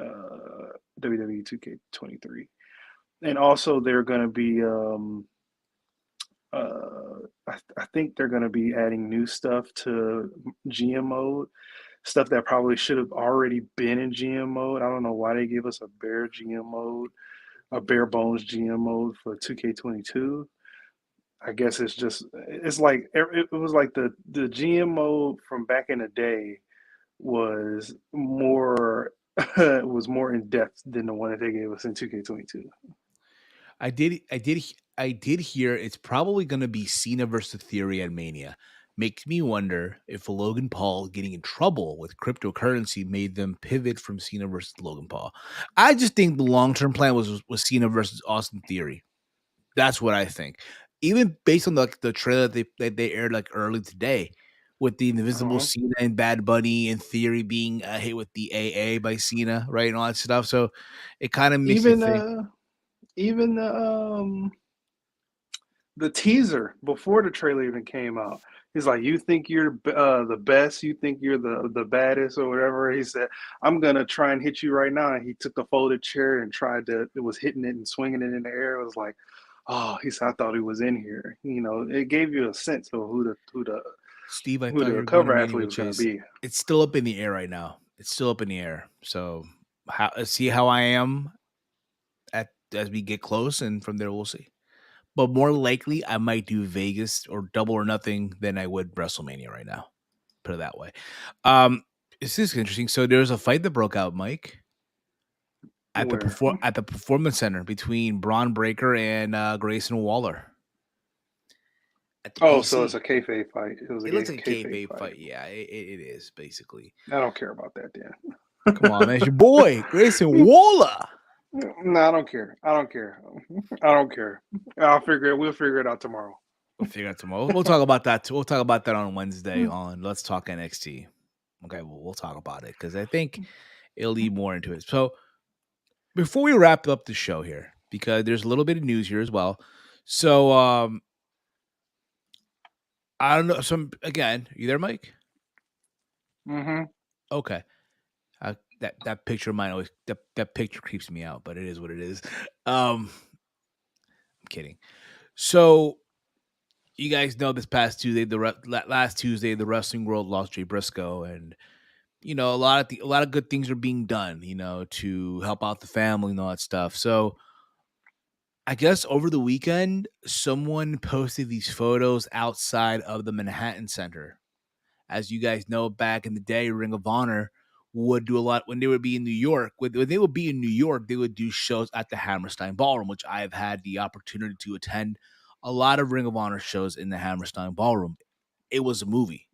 WWE 2K23, and also they're going to be. I think they're going to be adding new stuff to GM mode, stuff that probably should have already been in GM mode. I don't know why they gave us a bare GM mode, a bare bones GM mode for 2K22. I guess it's like it was like the GM mode from back in the day was more in depth than the one that they gave us in 2K22. I did hear it's probably going to be Cena versus Theory at Mania. Makes me wonder if Logan Paul getting in trouble with cryptocurrency made them pivot from Cena versus Logan Paul. I just think the long-term plan was Cena versus Austin Theory. That's what I think. Even based on the trailer that they aired like early today, with the Invisible Cena and Bad Bunny in theory being hit with the AA by Cena, right, and all that stuff. So it kind of makes you think. Even the teaser before the trailer even came out. He's like, "You think you're the best? You think you're the baddest, or whatever?" He said, "I'm gonna try and hit you right now." And he took the folded chair and tried to. It was hitting it and swinging it in the air. It was like, oh, he said, "I thought he was in here." You know, it gave you a sense of who Steve, I thought you the were going to cover Mania athlete with was going to Chase. be. It's still up in the air right now. It's still up in the air. So see how I am as we get close, and from there we'll see. But more likely, I might do Vegas or Double or Nothing than I would WrestleMania right now. Put it that way. This is interesting. So there's a fight that broke out, Mike, at the Performance Center between Braun Breaker and Grayson Waller. So it's a kayfabe fight. It looks like a kayfabe fight. Yeah, it is basically. I don't care about that, Dan. Come on, man. It's your boy, Grayson Waller. No, I don't care. We'll figure it out tomorrow. We'll talk about that. We'll talk about that on Wednesday on Let's Talk NXT. Okay, we'll talk about it because I think it'll lead more into it. So before we wrap up the show here, because there's a little bit of news here as well. So I don't know. Again, you there, Mike? Mm-hmm. Okay. That picture of mine always that picture creeps me out, but it is what it is. I'm kidding. So you guys know this past Tuesday, last Tuesday, the wrestling world lost Jay Briscoe, and you know a lot of good things are being done, you know, to help out the family and all that stuff. So I guess over the weekend, someone posted these photos outside of the Manhattan Center. As you guys know, back in the day, Ring of Honor would do a lot when they would be in New York. When they would be in New York, they would do shows at the Hammerstein Ballroom, which I've had the opportunity to attend a lot of Ring of Honor shows in the Hammerstein Ballroom. It was a movie.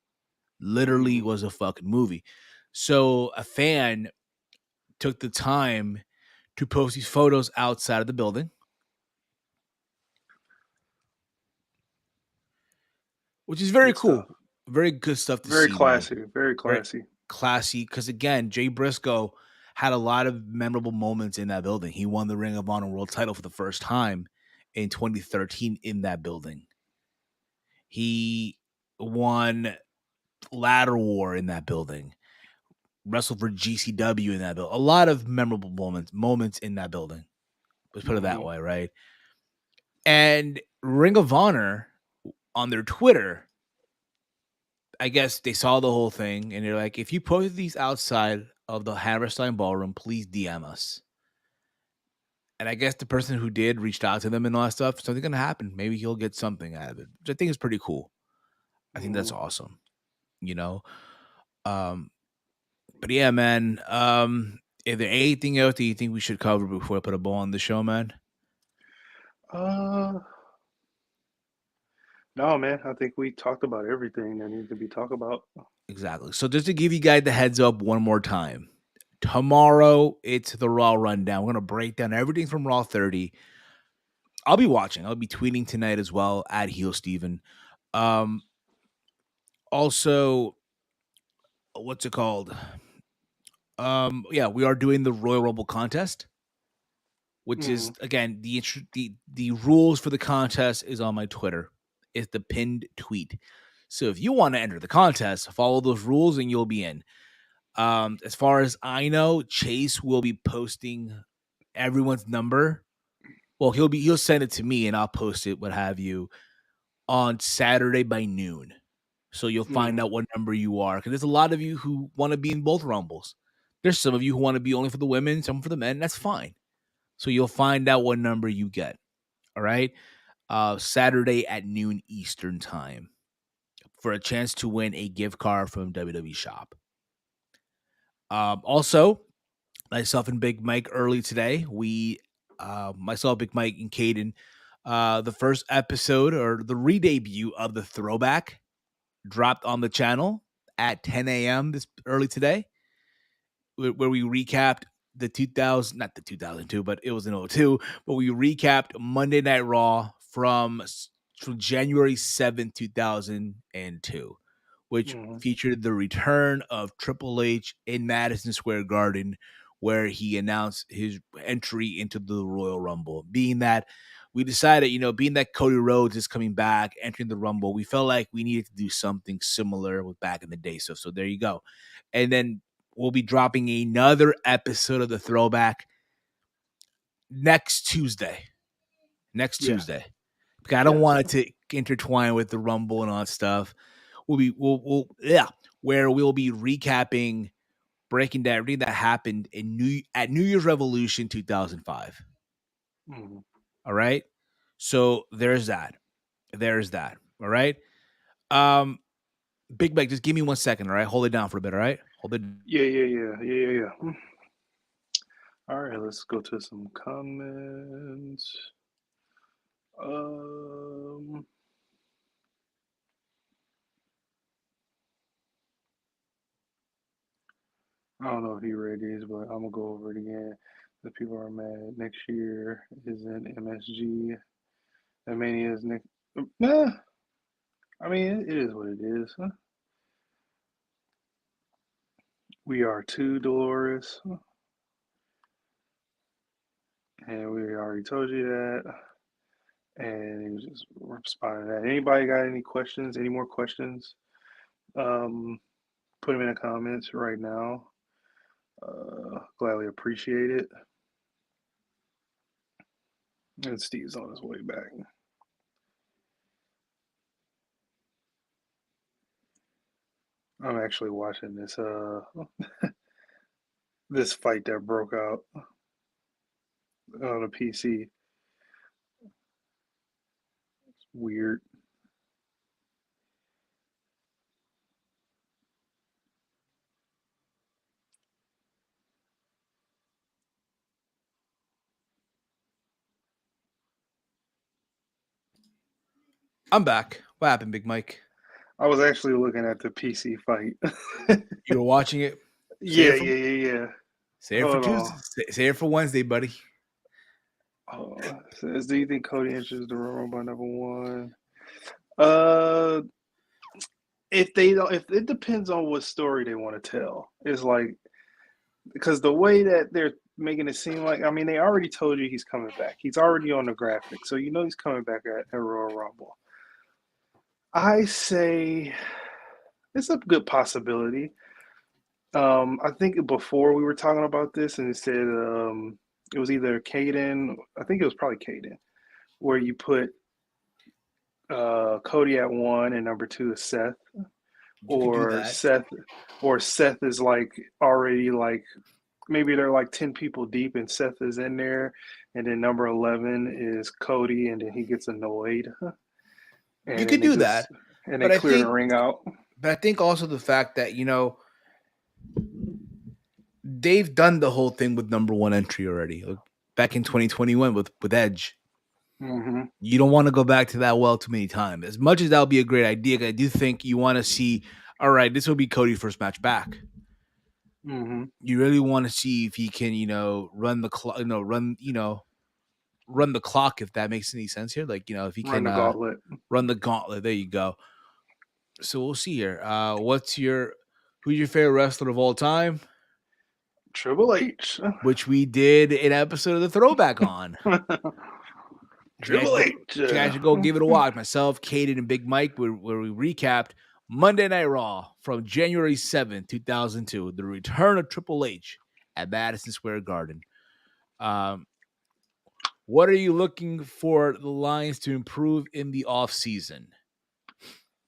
Literally was a fucking movie. So a fan took the time to post these photos outside of the building, which is very cool. Stuff. Very good stuff to see. Very classy. Very classy. Because again, Jay Briscoe had a lot of memorable moments in that building. He won the Ring of Honor World title for the first time in 2013 in that building. He won Ladder War in that building. Wrestled for GCW in that building. A lot of memorable moments in that building. Let's put it that way, right? And Ring of Honor on their Twitter, I guess they saw the whole thing and they're like, if you post these outside of the Hammerstein Ballroom, please DM us. And I guess the person who did reached out to them and all that stuff. Something's going to happen. Maybe he'll get something out of it, which I think is pretty cool. I think that's awesome, you know? But yeah, man, is there anything else that you think we should cover before I put a bow on the show, man? No, man. I think we talked about everything that needs to be talked about. Exactly. So just to give you guys the heads up one more time, tomorrow it's the Raw Rundown. We're going to break down everything from Raw 30. I'll be watching. I'll be tweeting tonight as well at Heel Steven. Also, what's it called? Yeah, we are doing the Royal Rumble contest, which is, again, the rules for the contest is on my Twitter. It's the pinned tweet. So if you want to enter the contest, follow those rules and you'll be in. As far as I know, Chase will be posting everyone's number. Well, he'll send it to me and I'll post it, what have you, on Saturday by noon. So you'll find out what number you are. Because there's a lot of you who want to be in both Rumbles. There's some of you who want to be only for the women, some for the men. That's fine. So you'll find out what number you get. All right. Saturday at noon Eastern time for a chance to win a gift card from WWE Shop. Also, myself and Big Mike early today, myself, Big Mike, and Caden, the first episode or the re-debut of the Throwback dropped on the channel at 10 a.m. this early today, where we recapped not the 2002, but it was in 2002, but we recapped Monday Night Raw from January 7th, 2002, which featured the return of Triple H in Madison Square Garden, where he announced his entry into the Royal Rumble. Being that we decided, being that Cody Rhodes is coming back, entering the Rumble, we felt like we needed to do something similar with back in the day. So there you go. And then we'll be dropping another episode of the Throwback next Tuesday. Because I don't want it to intertwine with the Rumble and all that stuff. Where we'll be recapping, breaking down everything that happened at New Year's Revolution 2005. All right. So there's that. All right. Big Mike, just give me 1 second. All right. Hold it down for a bit. All right. Hold it. Yeah. All right. Let's go to some comments. I don't know if he read these, but I'm gonna go over it again. The people are mad. Next year is in MSG. The Mania is next. Nah, I mean it is what it is. Huh? We are too Dolores, and we already told you that. And he was just responding to that. Anybody got any questions? Any more questions? Put them in the comments right now. Gladly appreciate it. And Steve's on his way back. I'm actually watching this this fight that broke out on a PC. It's weird. I'm back. What happened, Big Mike? I was actually looking at the PC fight. You were watching it? Yeah. Say it for Tuesday. Say it for Wednesday, buddy. Says, do you think Cody enters the Royal Rumble by number one? If it depends on what story they want to tell. It's like, because the way that they're making it seem like, I mean, they already told you he's coming back. He's already on the graphic, so he's coming back at Royal Rumble. I say it's a good possibility. I think before we were talking about this, and it said it was either Caden. I think it was probably Caden, where you put Cody at 1 and number 2 is Seth, or Seth is like already like maybe they're like 10 people deep and Seth is in there, and then number 11 is Cody, and then he gets annoyed. You could do that, and they clear the ring out. But I think also the fact that they've done the whole thing with number 1 entry already, back in 2021 with Edge. Mm-hmm. You don't want to go back to that well too many times. As much as that would be a great idea, I do think you want to see, all right, this will be Cody's first match back. Mm-hmm. You really want to see if he can, run the clock, run the clock, if that makes any sense here. Like, if he can run the gauntlet. There you go. So we'll see here. Who's your favorite wrestler of all time? Triple H, which we did an episode of the Throwback on. Triple H. You guys should go give it a watch. Myself, Caden, and Big Mike, where we recapped Monday Night Raw from January 7th, 2002, the return of Triple H at Madison Square Garden. What are you looking for the Lions to improve in the offseason?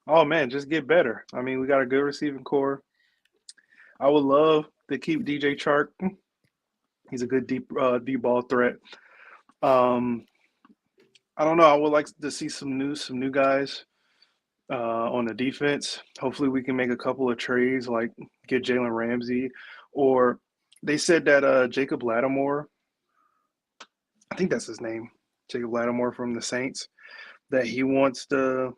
Oh, man, just get better. I mean, we got a good receiving core. I would love to keep DJ Chark. He's a good deep ball threat. I don't know. I would like to see some new guys on the defense. Hopefully we can make a couple of trades, like get Jalen Ramsey, or they said that Jacob Lattimore, I think that's his name, Jacob Lattimore from the Saints, that he wants to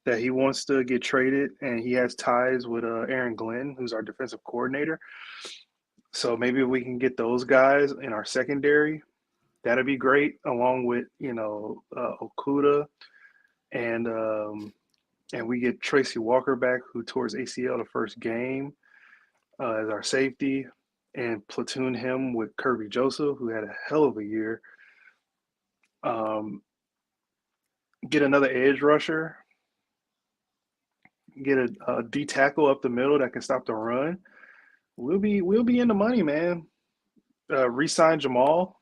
get traded, and he has ties with Aaron Glenn, who's our defensive coordinator. So maybe we can get those guys in our secondary. That'd be great, along with Okuda and and we get Tracy Walker back, who tore his ACL the first game, as our safety, and platoon him with Kirby Joseph, who had a hell of a year. Get another edge rusher, get a D tackle up the middle that can stop the run. We'll be in the money, man. Re-sign Jamal.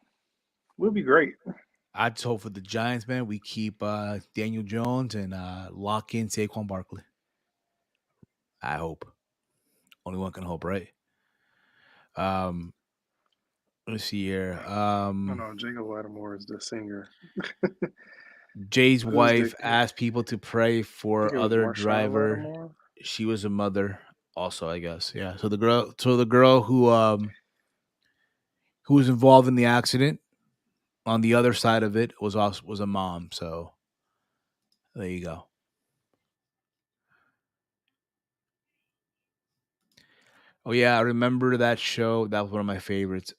We'll be great. I just hope for the Giants, man, we keep Daniel Jones and lock in Saquon Barkley. I hope. Only one can hope, right? Let's see here. No, Jacob Lattimore is the singer. Jay's Who's wife the- asked people to pray I for think it was other Marshawn driver. Lattimore. She was a mother, also, I guess. Yeah. So the girl who was involved in the accident on the other side of it was a mom. So there you go. Oh yeah, I remember that show. That was one of my favorites.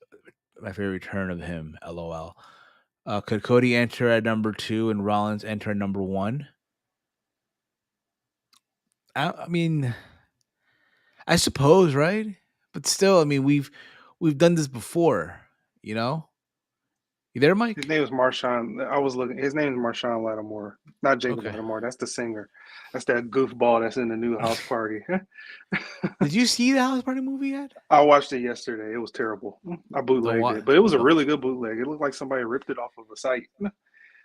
My favorite turn of him. LOL. Could Cody enter at number 2 and Rollins enter at number 1? I mean, I suppose, right? But still, I mean, we've done this before, you know? You there, Mike? His name is Marshawn. I was looking. His name is Marshawn Lattimore, not Jacob Okay. Lattimore. That's the singer. That's that goofball that's in the new House Party. Did you see the House Party movie yet? I watched it yesterday. It was terrible. I bootlegged it, but it was a really good bootleg. It looked like somebody ripped it off of a site.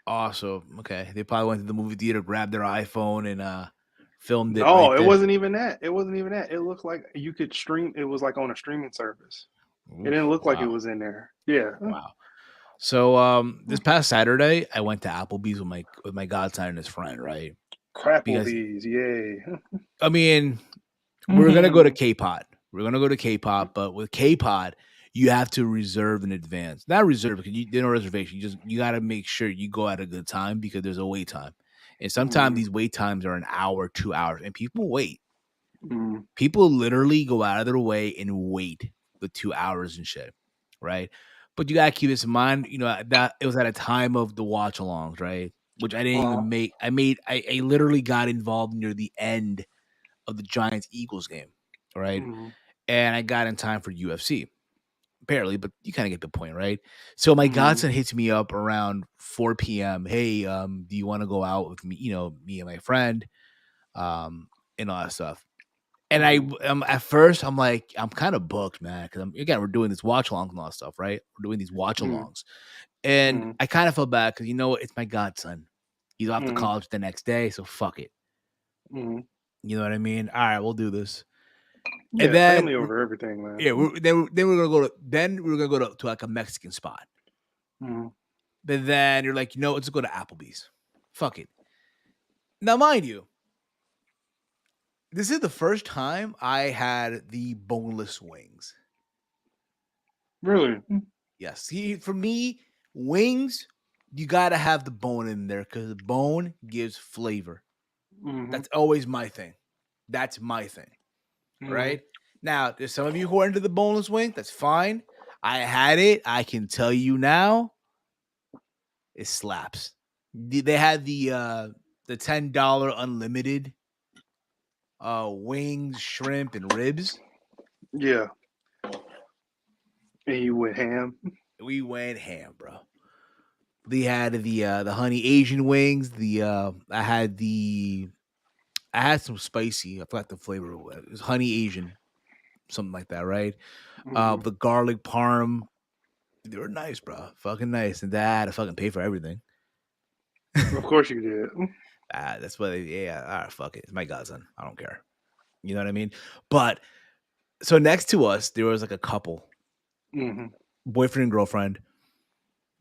Awesome. Okay. They probably went to the movie theater, grabbed their iPhone, and filmed it. No, right it there. wasn't even that. It wasn't even that. It looked like you could stream. It was like on a streaming service. It didn't look like it was in there. Yeah. Wow. So this past Saturday, I went to Applebee's with my godson and his friend, right? Crapplebee's, yay. I mean, we're gonna go to K-Pod. We're gonna go to K-Pod, but with K-Pod, you have to reserve in advance. Not reserve because there's no reservation. You got to make sure you go at a good time because there's a wait time, and sometimes these wait times are an hour, 2 hours, and people wait. People literally go out of their way and wait the 2 hours and shit, right? But you gotta keep this in mind. You know that it was at a time of the watch-alongs, right? Which I didn't even make. I literally got involved near the end of the Giants-Eagles game, right? And I got in time for UFC, barely, but you kind of get the point, right? So my godson hits me up around 4 p.m. Hey, do you want to go out with me? You know, me and my friend, and all that stuff. And at first I'm like, I'm kind of booked, man, because we're doing this watch alongs and all that stuff, right? We're doing these watch alongs, and I kind of feel bad because it's my godson. He's off to college the next day, so fuck it. You know what I mean? All right, we'll do this. Yeah, and then family over everything, man. Yeah, then we're gonna go to like a Mexican spot. But then you're like, let's go to Applebee's. Fuck it. Now, mind you, this is the first time I had the boneless wings. Really? Yes. For me, wings, you gotta have the bone in there because the bone gives flavor. That's always my thing. That's my thing. Right? Now, there's some of you who are into the boneless wing. That's fine. I had it. I can tell you now, it slaps. They had the $10 unlimited wings, shrimp, and ribs. Yeah. And you went ham? We went ham, bro. They had the honey Asian wings. I had some spicy. I forgot the flavor. It was honey Asian, something like that, right? The garlic parm. They were nice, bro. Fucking nice. And I had to fucking pay for everything. Of course you did. That's what. Yeah. All right. Fuck it. It's my godson. I don't care. You know what I mean? But so next to us, there was like a couple, boyfriend and girlfriend.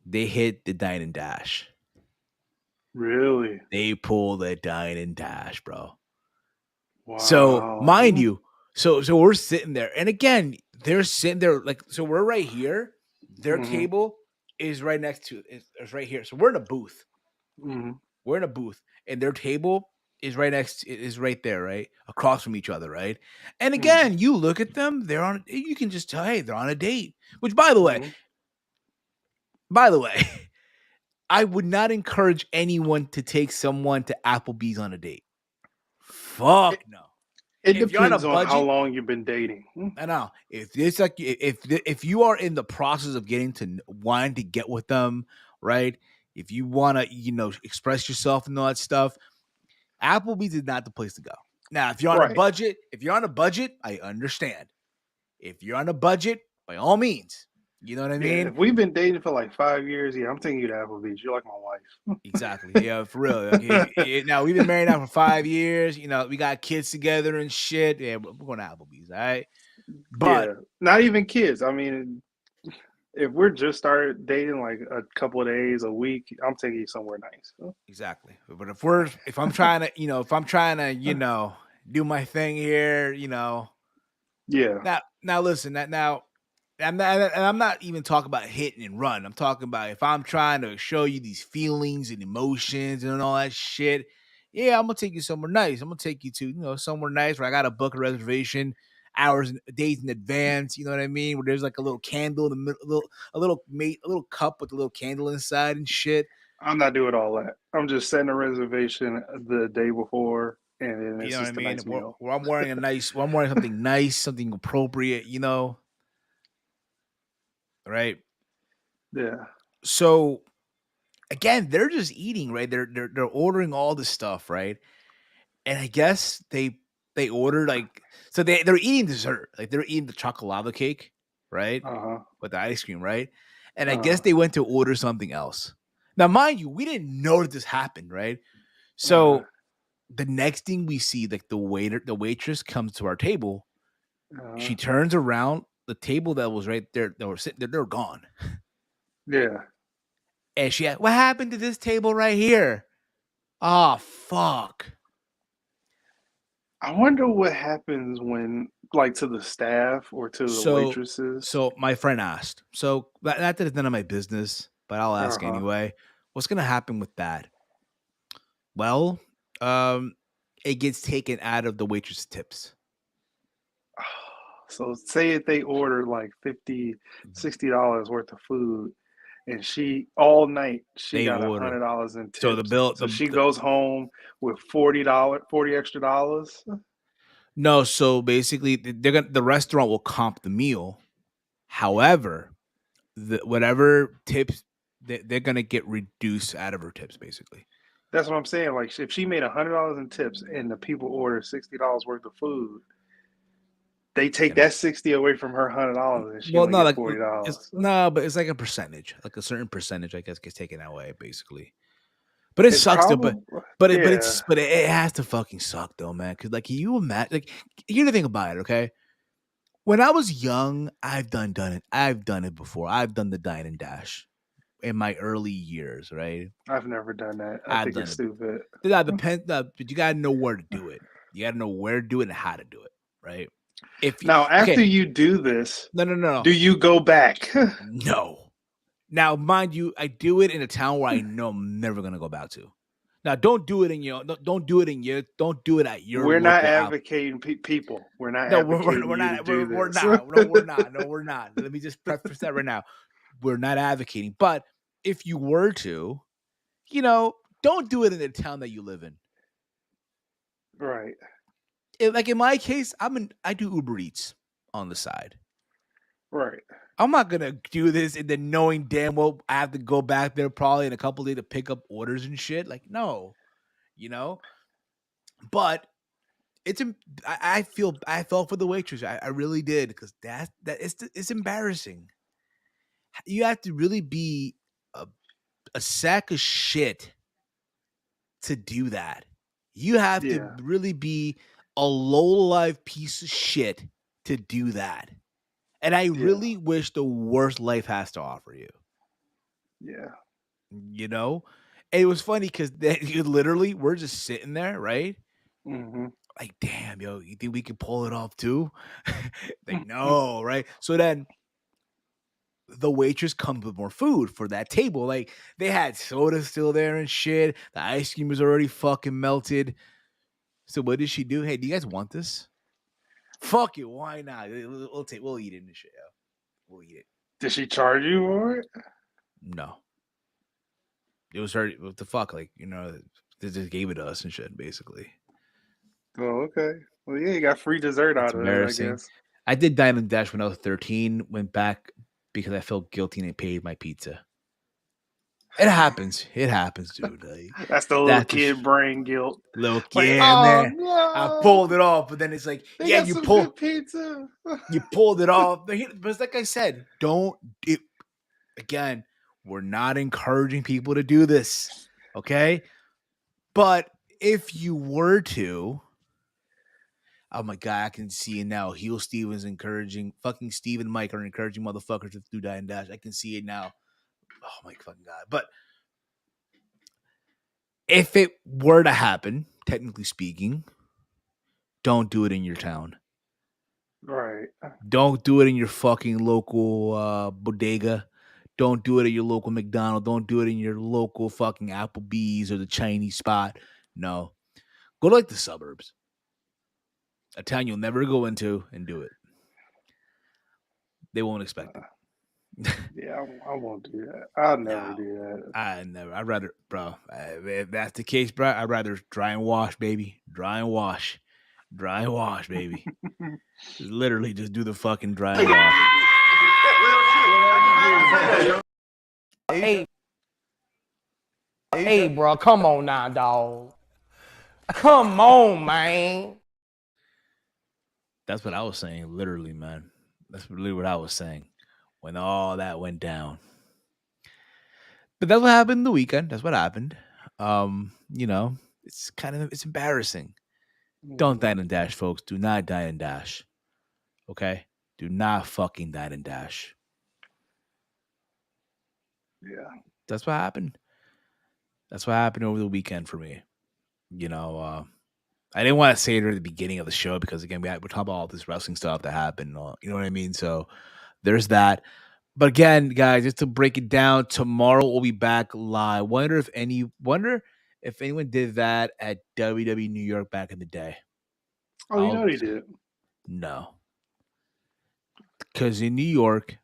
They hit the dine and dash. Really? They pulled the dine and dash, bro. Wow. So mind you, so we're sitting there, and again, they're sitting there like, so we're right here. Their table is right next to it's right here. So we're in a booth. We're in a booth, and their table is right there, right across from each other, right. And again, you look at them; you can just tell, hey, they're on a date. Which, by the way, I would not encourage anyone to take someone to Applebee's on a date. Fuck no. It If you're on a depends on how budget, long you've been dating. I know. If it's like if you are in the process of getting to wanting to get with them, right? If you want to, express yourself and all that stuff, Applebee's is not the place to go. Now, if you're on a Right. budget, I understand. If you're on a budget, by all means, you know what I Yeah, mean? if we've been dating for like 5 years, yeah, I'm taking you to Applebee's. You're like my wife. Exactly. Yeah, for real. Okay. Now we've been married now for 5 years. We got kids together and shit. Yeah, we're going to Applebee's, all right? But Yeah, not even kids. I mean, if we're just started dating like a couple of days, a week, I'm taking you somewhere nice. exactly. But if I'm trying to, do my thing here, Yeah, now listen, now I'm not even talking about hitting and run. I'm talking about if I'm trying to show you these feelings and emotions and all that shit. Yeah, I'm gonna take you somewhere nice. I'm gonna take you to somewhere nice where I gotta book a reservation days in advance. You know what I mean? Where there's like a little candle in the middle, a little cup with a little candle inside and shit. I'm not doing all that. I'm just setting a reservation the day before, and then You it's know what I just a mean? nice meal. Where I'm wearing something nice, something appropriate. Right? Yeah. So again, they're just eating, right? They're ordering all this stuff, right? And I guess they ordered so they're eating dessert, like they're eating the chocolate cake, right? Uh-huh. With the ice cream, right? And I guess Uh-huh. they went to order something else. Now, mind you, we didn't know that this happened, right? Uh-huh. So the next thing we see, like the waitress comes to our table. She turns around, the table that was right there, that were sitting there, they're gone. Yeah. And she asked, "What happened to this table right here?" Oh, fuck. I wonder what happens when, like, to the staff or to the So, waitresses. so my friend asked. So not that it's none of my business, but I'll ask Uh-huh. anyway. What's gonna happen with that? Well, um, it gets taken out of the waitress tips. So say if they order like $50, $60 worth of food, and she all night she They got order. $100 in So the tips. bill, So she goes home with $40 extra dollars. no. So basically, the restaurant will comp the meal. However, whatever tips they're gonna get reduced out of her tips, basically. That's what I'm saying. Like if she made $100 in tips and the people order $60 worth of food, they take that 60 away from her $100 and she Well, only no, gets like $40. but it's like a percentage, like a certain percentage, I guess, gets taken away, basically. But it It's sucks though. probably But yeah. it has to fucking suck though, man. Because like, can you imagine? Like, here's the thing about it. Okay, when I was young, I've done it. I've done it before. I've done the dine and dash in my early years, right? I've never done that. I I've think done it's it. stupid. That depends, but you gotta know where to do it. You gotta know where to do it and how to do it, right? If you, Now, after okay, you do this, no. do you go back? No. Now, mind you, I do it in a town where I know I'm never gonna go back to. Now, don't do it don't do it at your We're not local out. advocating people. We're not No, advocating we're you to not. do We're this. not. No, we're not. No, we're not. Let me just preface that right now. We're not advocating, but if you were to, don't do it in the town that you live in. Right. Like in my case, I do Uber Eats on the side. Right. I'm not gonna do this and then knowing damn well I have to go back there probably in a couple of days to pick up orders and shit. Like, no, you know. But I felt for the waitress. I really did because it's embarrassing. You have to really be a sack of shit to do that. You have to Yeah. really be a low-life piece of shit to do that. And I Yeah. really wish the worst life has to offer you. Yeah. You know? And it was funny because literally we're just sitting there, right? Mm-hmm. Like, damn, yo, you think we can pull it off too? Like, no, right? So then the waitress comes with more food for that table. Like, they had soda still there and shit. The ice cream was already fucking melted. So what did she do? Hey, do you guys want this? Fuck it, why not? We'll eat it and shit, yo. We'll eat it. Did she charge you for it? No. It was her. What the fuck? Like, they just gave it to us and shit, basically. Oh, okay. Well, yeah, you got free dessert It's out of that, I embarrassing. guess. I did dine and dash when I was 13. Went back because I felt guilty and I paid my pizza. It happens. It happens, dude. Like, That's the little that's just kid brain guilt. look, Like, yeah, oh man. I no, pulled it off, but then it's like, they yeah, got you some good pulled pizza. it off. But it's like I said, don't it again. We're not encouraging people to do this, okay? But if you were to, oh my god, I can see it now. Heel Stevens encouraging fucking Steve and Mike are encouraging motherfuckers to do die and dash. I can see it now. Oh my fucking god! But if it were to happen, technically speaking, don't do it in your town. Right. Don't do it in your fucking local bodega. Don't do it at your local McDonald's. Don't do it in your local fucking Applebee's or the Chinese spot. No. Go to like the suburbs. A town you'll never go into and do it. They won't expect it. Yeah, I won't do that. I'll never No. do that. I'd rather, bro. If that's the case, bro, I'd rather dry and wash, baby. Dry and wash. Dry and wash, baby. Literally just do the fucking dry and wash. Hey, bro, come on now, dog. Come on, man. That's what I was saying, literally, man. That's literally what I was saying when all that went down. But that's what happened the weekend. That's what happened. It's embarrassing. Don't dine and dash, folks. Do not dine and dash. Okay? Do not fucking dine and dash. Yeah. That's what happened. That's what happened over the weekend for me. I didn't want to say it at the beginning of the show because again, we're talking about all this wrestling stuff that happened. You know what I mean? So there's that. But again, guys, just to break it down, tomorrow we'll be back live. Wonder if anyone did that at WWE New York back in the day. Oh, you know he did. No, because in New York,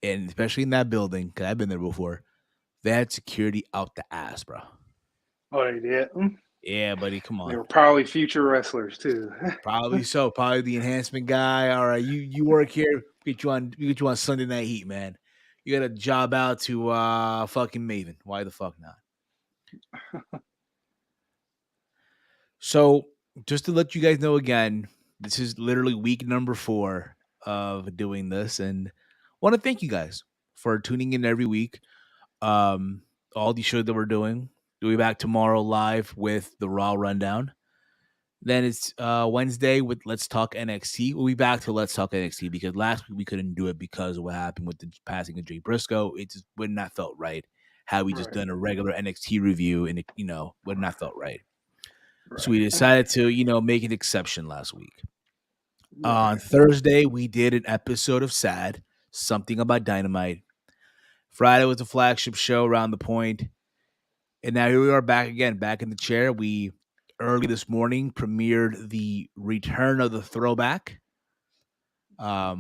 and especially in that building, because I've been there before, they had security out the ass, bro. Oh, they did. Yeah, buddy, come They on. were probably future wrestlers too. Probably so. Probably the enhancement guy. All right, you work here. We get you on Sunday Night Heat, man. You got a job out to fucking Maven. Why the fuck not? So just to let you guys know again, this is literally week number 4 of doing this, and want to thank you guys for tuning in every week. All the shows that we're doing. We'll be back tomorrow live with the Raw Rundown. Then it's Wednesday with Let's Talk NXT. We'll be back to Let's Talk NXT because last week we couldn't do it because of what happened with the passing of Jay Briscoe. It just would not felt right. Had we just done a regular NXT review and it, would not felt right. So we decided to, make an exception last week. On Thursday, we did an episode of SAD, Something About Dynamite. Friday was the flagship show around the point. And now here we are back again, back in the chair. We early this morning premiered the Return of the Throwback, where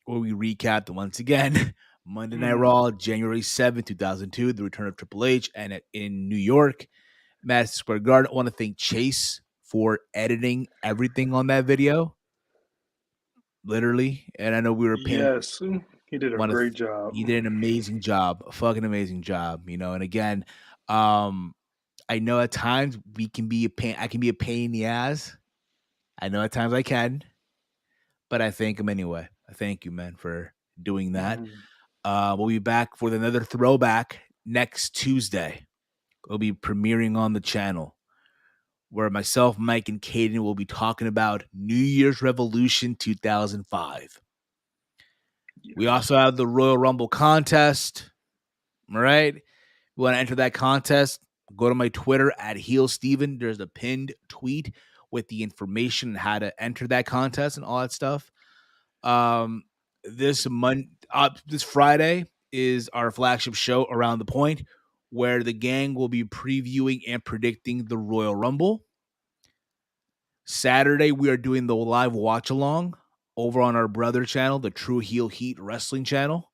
we recapped once again Monday Night Raw, January 7th, 2002, the return of Triple H, and in New York, Madison Square Garden. I want to thank Chase for editing everything on that video, literally. And I know we were paying. Yes, he did a great job. He did an amazing job, a fucking amazing job, And again, I know at times we can be a pain. I can be a pain in the ass. I know at times I can, but I thank him anyway. I thank you, man, for doing that. We'll be back with another throwback next Tuesday. We'll be premiering on the channel where myself, Mike, and Caden will be talking about New Year's Revolution 2005. We also have the Royal Rumble contest. All right. You want to enter that contest? Go to my Twitter at HeelSteven. There's a pinned tweet with the information on how to enter that contest and all that stuff. This Friday is our flagship show Around the Point, where the gang will be previewing and predicting the Royal Rumble. Saturday, we are doing the live watch along over on our brother channel, the True Heel Heat Wrestling channel.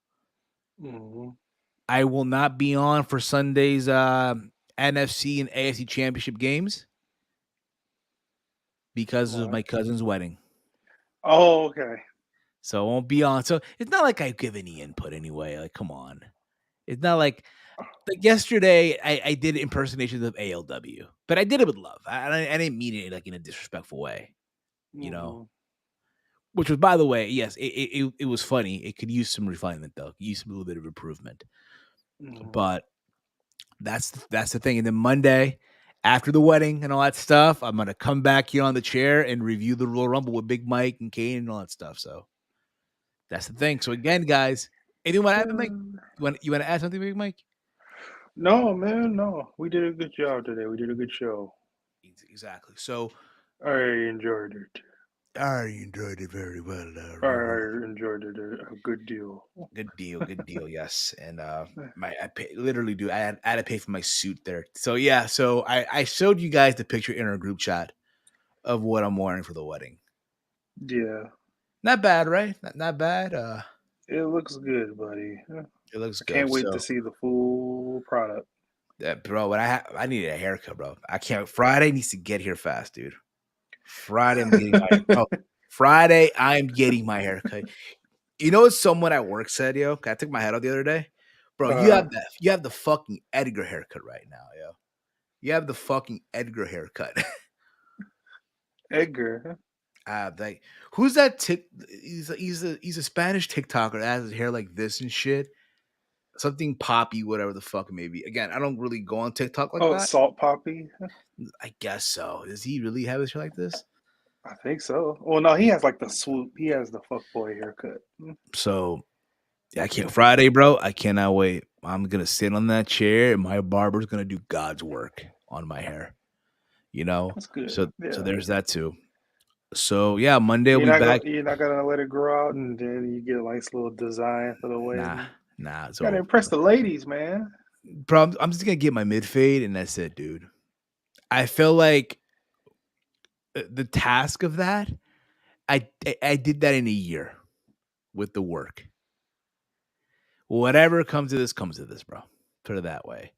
I will not be on for Sunday's NFC and AFC championship games. because of Why? my cousin's wedding. Oh, okay. So it won't be on. So it's not like I give any input anyway. Like, come on. It's not like yesterday I did impersonations of ALW, but I did it with love. I didn't mean it like in a disrespectful way, you know. Mhm. Which was, by the way, yes, it was funny. It could use some refinement though. Use a little bit of improvement. Mhm. But that's the thing. And then Monday, after the wedding and all that stuff, I'm gonna come back here on the chair and review the Royal Rumble with Big Mike and Kane and all that stuff. So that's the thing. So again, guys, anything want to add, Mike? You want to add something, Big Mike? No, man, no. We did a good job today. We did a good show. Exactly. So I enjoyed it. I enjoyed it very well. I enjoyed it a good deal. Good deal. Yes, and literally, dude, I had to pay for my suit there. So yeah, so I showed you guys the picture in our group chat of what I'm wearing for the wedding. Yeah, Not bad, right? Not bad. it looks good, buddy. It looks I good. can't wait So to see the full product. bro, what I needed a haircut, bro. I can't. Friday needs to get here fast, dude. Friday, I'm getting my bro. Friday, I'm getting my haircut. You know what someone at work said, yo? I took my head out the other day. Bro, you have the fucking Edgar haircut right now, yo. You have the fucking Edgar haircut. Edgar. Like who's that he's a Spanish TikToker that has his hair like this and shit. Something poppy, whatever the fuck it may be. Again, I don't really go on TikTok like Oh, that. Salt Poppy. I guess so. Does he really have his hair like this? I think so. Well, no, he has like the swoop. He has the fuckboy haircut. So yeah, I can't Friday, bro. I cannot wait. I'm gonna sit on that chair and my barber's gonna do God's work on my hair. You know? That's good. So Yeah. there's that too. So yeah, Monday we'll be back. You're not gonna let it grow out, and then you get a nice little design for the wedding. Nah, it's Gotta over. impress the ladies, man. Bro, I'm just gonna get my mid fade and that's it, dude. I feel like the task of that, I did that in a year with the work. Whatever comes to this, bro. Put it that way.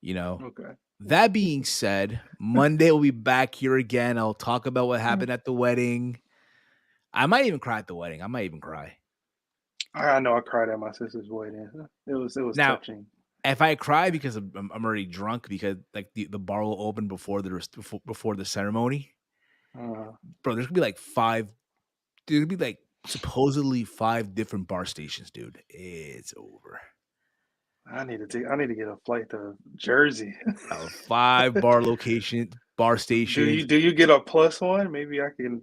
You know. Okay. That being said, Monday we'll be back here again. I'll talk about what happened at the wedding. I might even cry at the wedding. I might even cry. I know I cried at my sister's wedding. It was Now, touching. if I cry because I'm already drunk because like the bar will open before the ceremony, bro, there's gonna be like there's gonna be like supposedly 5 different bar stations, dude. It's over. I need to get a flight to Jersey. 5 bar stations. Do you get a plus one? Maybe I can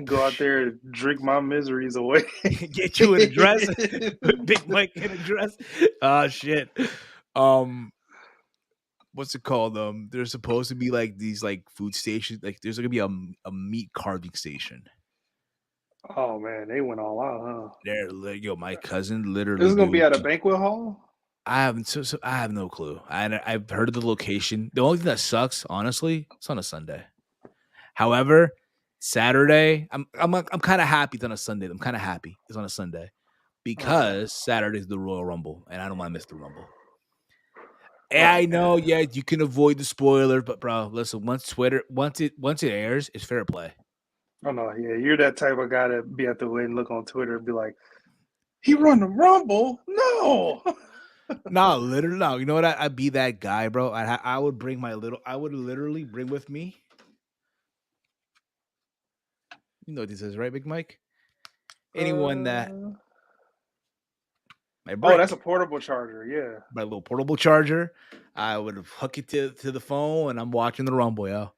go out there and drink my miseries away. Get you in a dress, Big Mike in a dress. Shit. What's it called? There's supposed to be like these like food stations. Like there's gonna be a meat carving station. Oh man, they went all out, huh? There, yo, my cousin literally. This is gonna be dude, at a banquet hall. I have no clue. I've heard of the location. The only thing that sucks, honestly, it's on a Sunday. However, Saturday, I'm kind of happy it's on a Sunday. I'm kind of happy it's on a Sunday because Saturday's the Royal Rumble, and I don't want to miss the Rumble. And I know, yeah, you can avoid the spoilers, but bro, listen, once it airs, it's fair play. Oh no, yeah, you're that type of guy to be at the wedding, look on Twitter, and be like, "He run the Rumble? No." No, literally, no. You know what? I'd be that guy, bro. I would bring I would literally bring with me. You know what this is, right, Big Mike? Anyone that oh, that's a portable charger, yeah. My little portable charger. I would hook it to the phone, and I'm watching the Rumble, yo.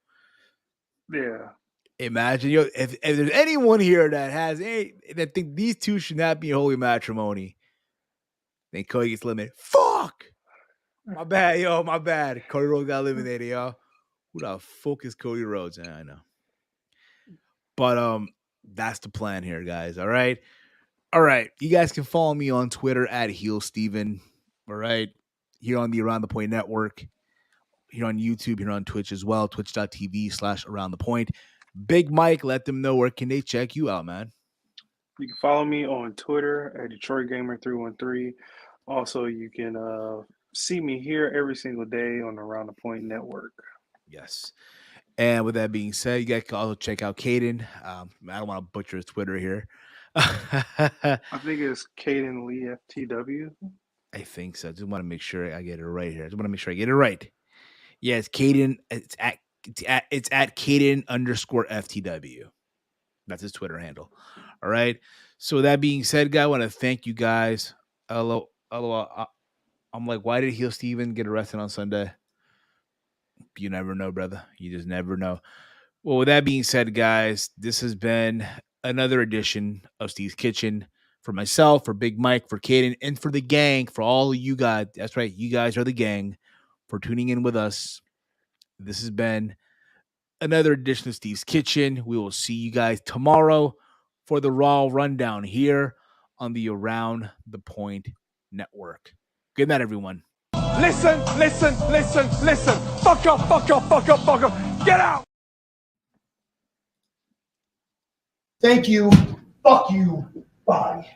Yeah. Imagine, yo, if there's anyone here that think these two should not be in holy matrimony, then Cody gets eliminated. Fuck! My bad, yo, my bad. Cody Rhodes got eliminated, yo. Who the fuck is Cody Rhodes? Yeah, I know. But that's the plan here, guys. All right. You guys can follow me on Twitter at HeelSteven. All right. Here on the Around the Point Network. Here on YouTube, here on Twitch as well. Twitch.tv/Around the Point. Big Mike, let them know where can they check you out, man. You can follow me on Twitter at DetroitGamer313. Also, you can see me here every single day on the Around the Point Network. Yes. And with that being said, you guys can also check out Caden. I don't want to butcher his Twitter here. I think it's Caden Lee FTW. I think so. Just want to make sure I get it right here. Just want to make sure I get it right. Yeah, it's Caden. It's at Caden _ FTW. That's his Twitter handle. All right. So that being said, guy, I want to thank you guys. Hello. I'm like, why did Heel Steven get arrested on Sunday? You never know, brother. You just never know. Well, with that being said, guys, this has been another edition of Steve's Kitchen. For myself, for Big Mike, for Caden, and for the gang, for all of you guys. That's right. You guys are the gang for tuning in with us. This has been another edition of Steve's Kitchen. We will see you guys tomorrow for the Raw Rundown here on the Around the Point Network. Good night, everyone. Listen. Fuck up. Get out. Thank you. Fuck you. Bye.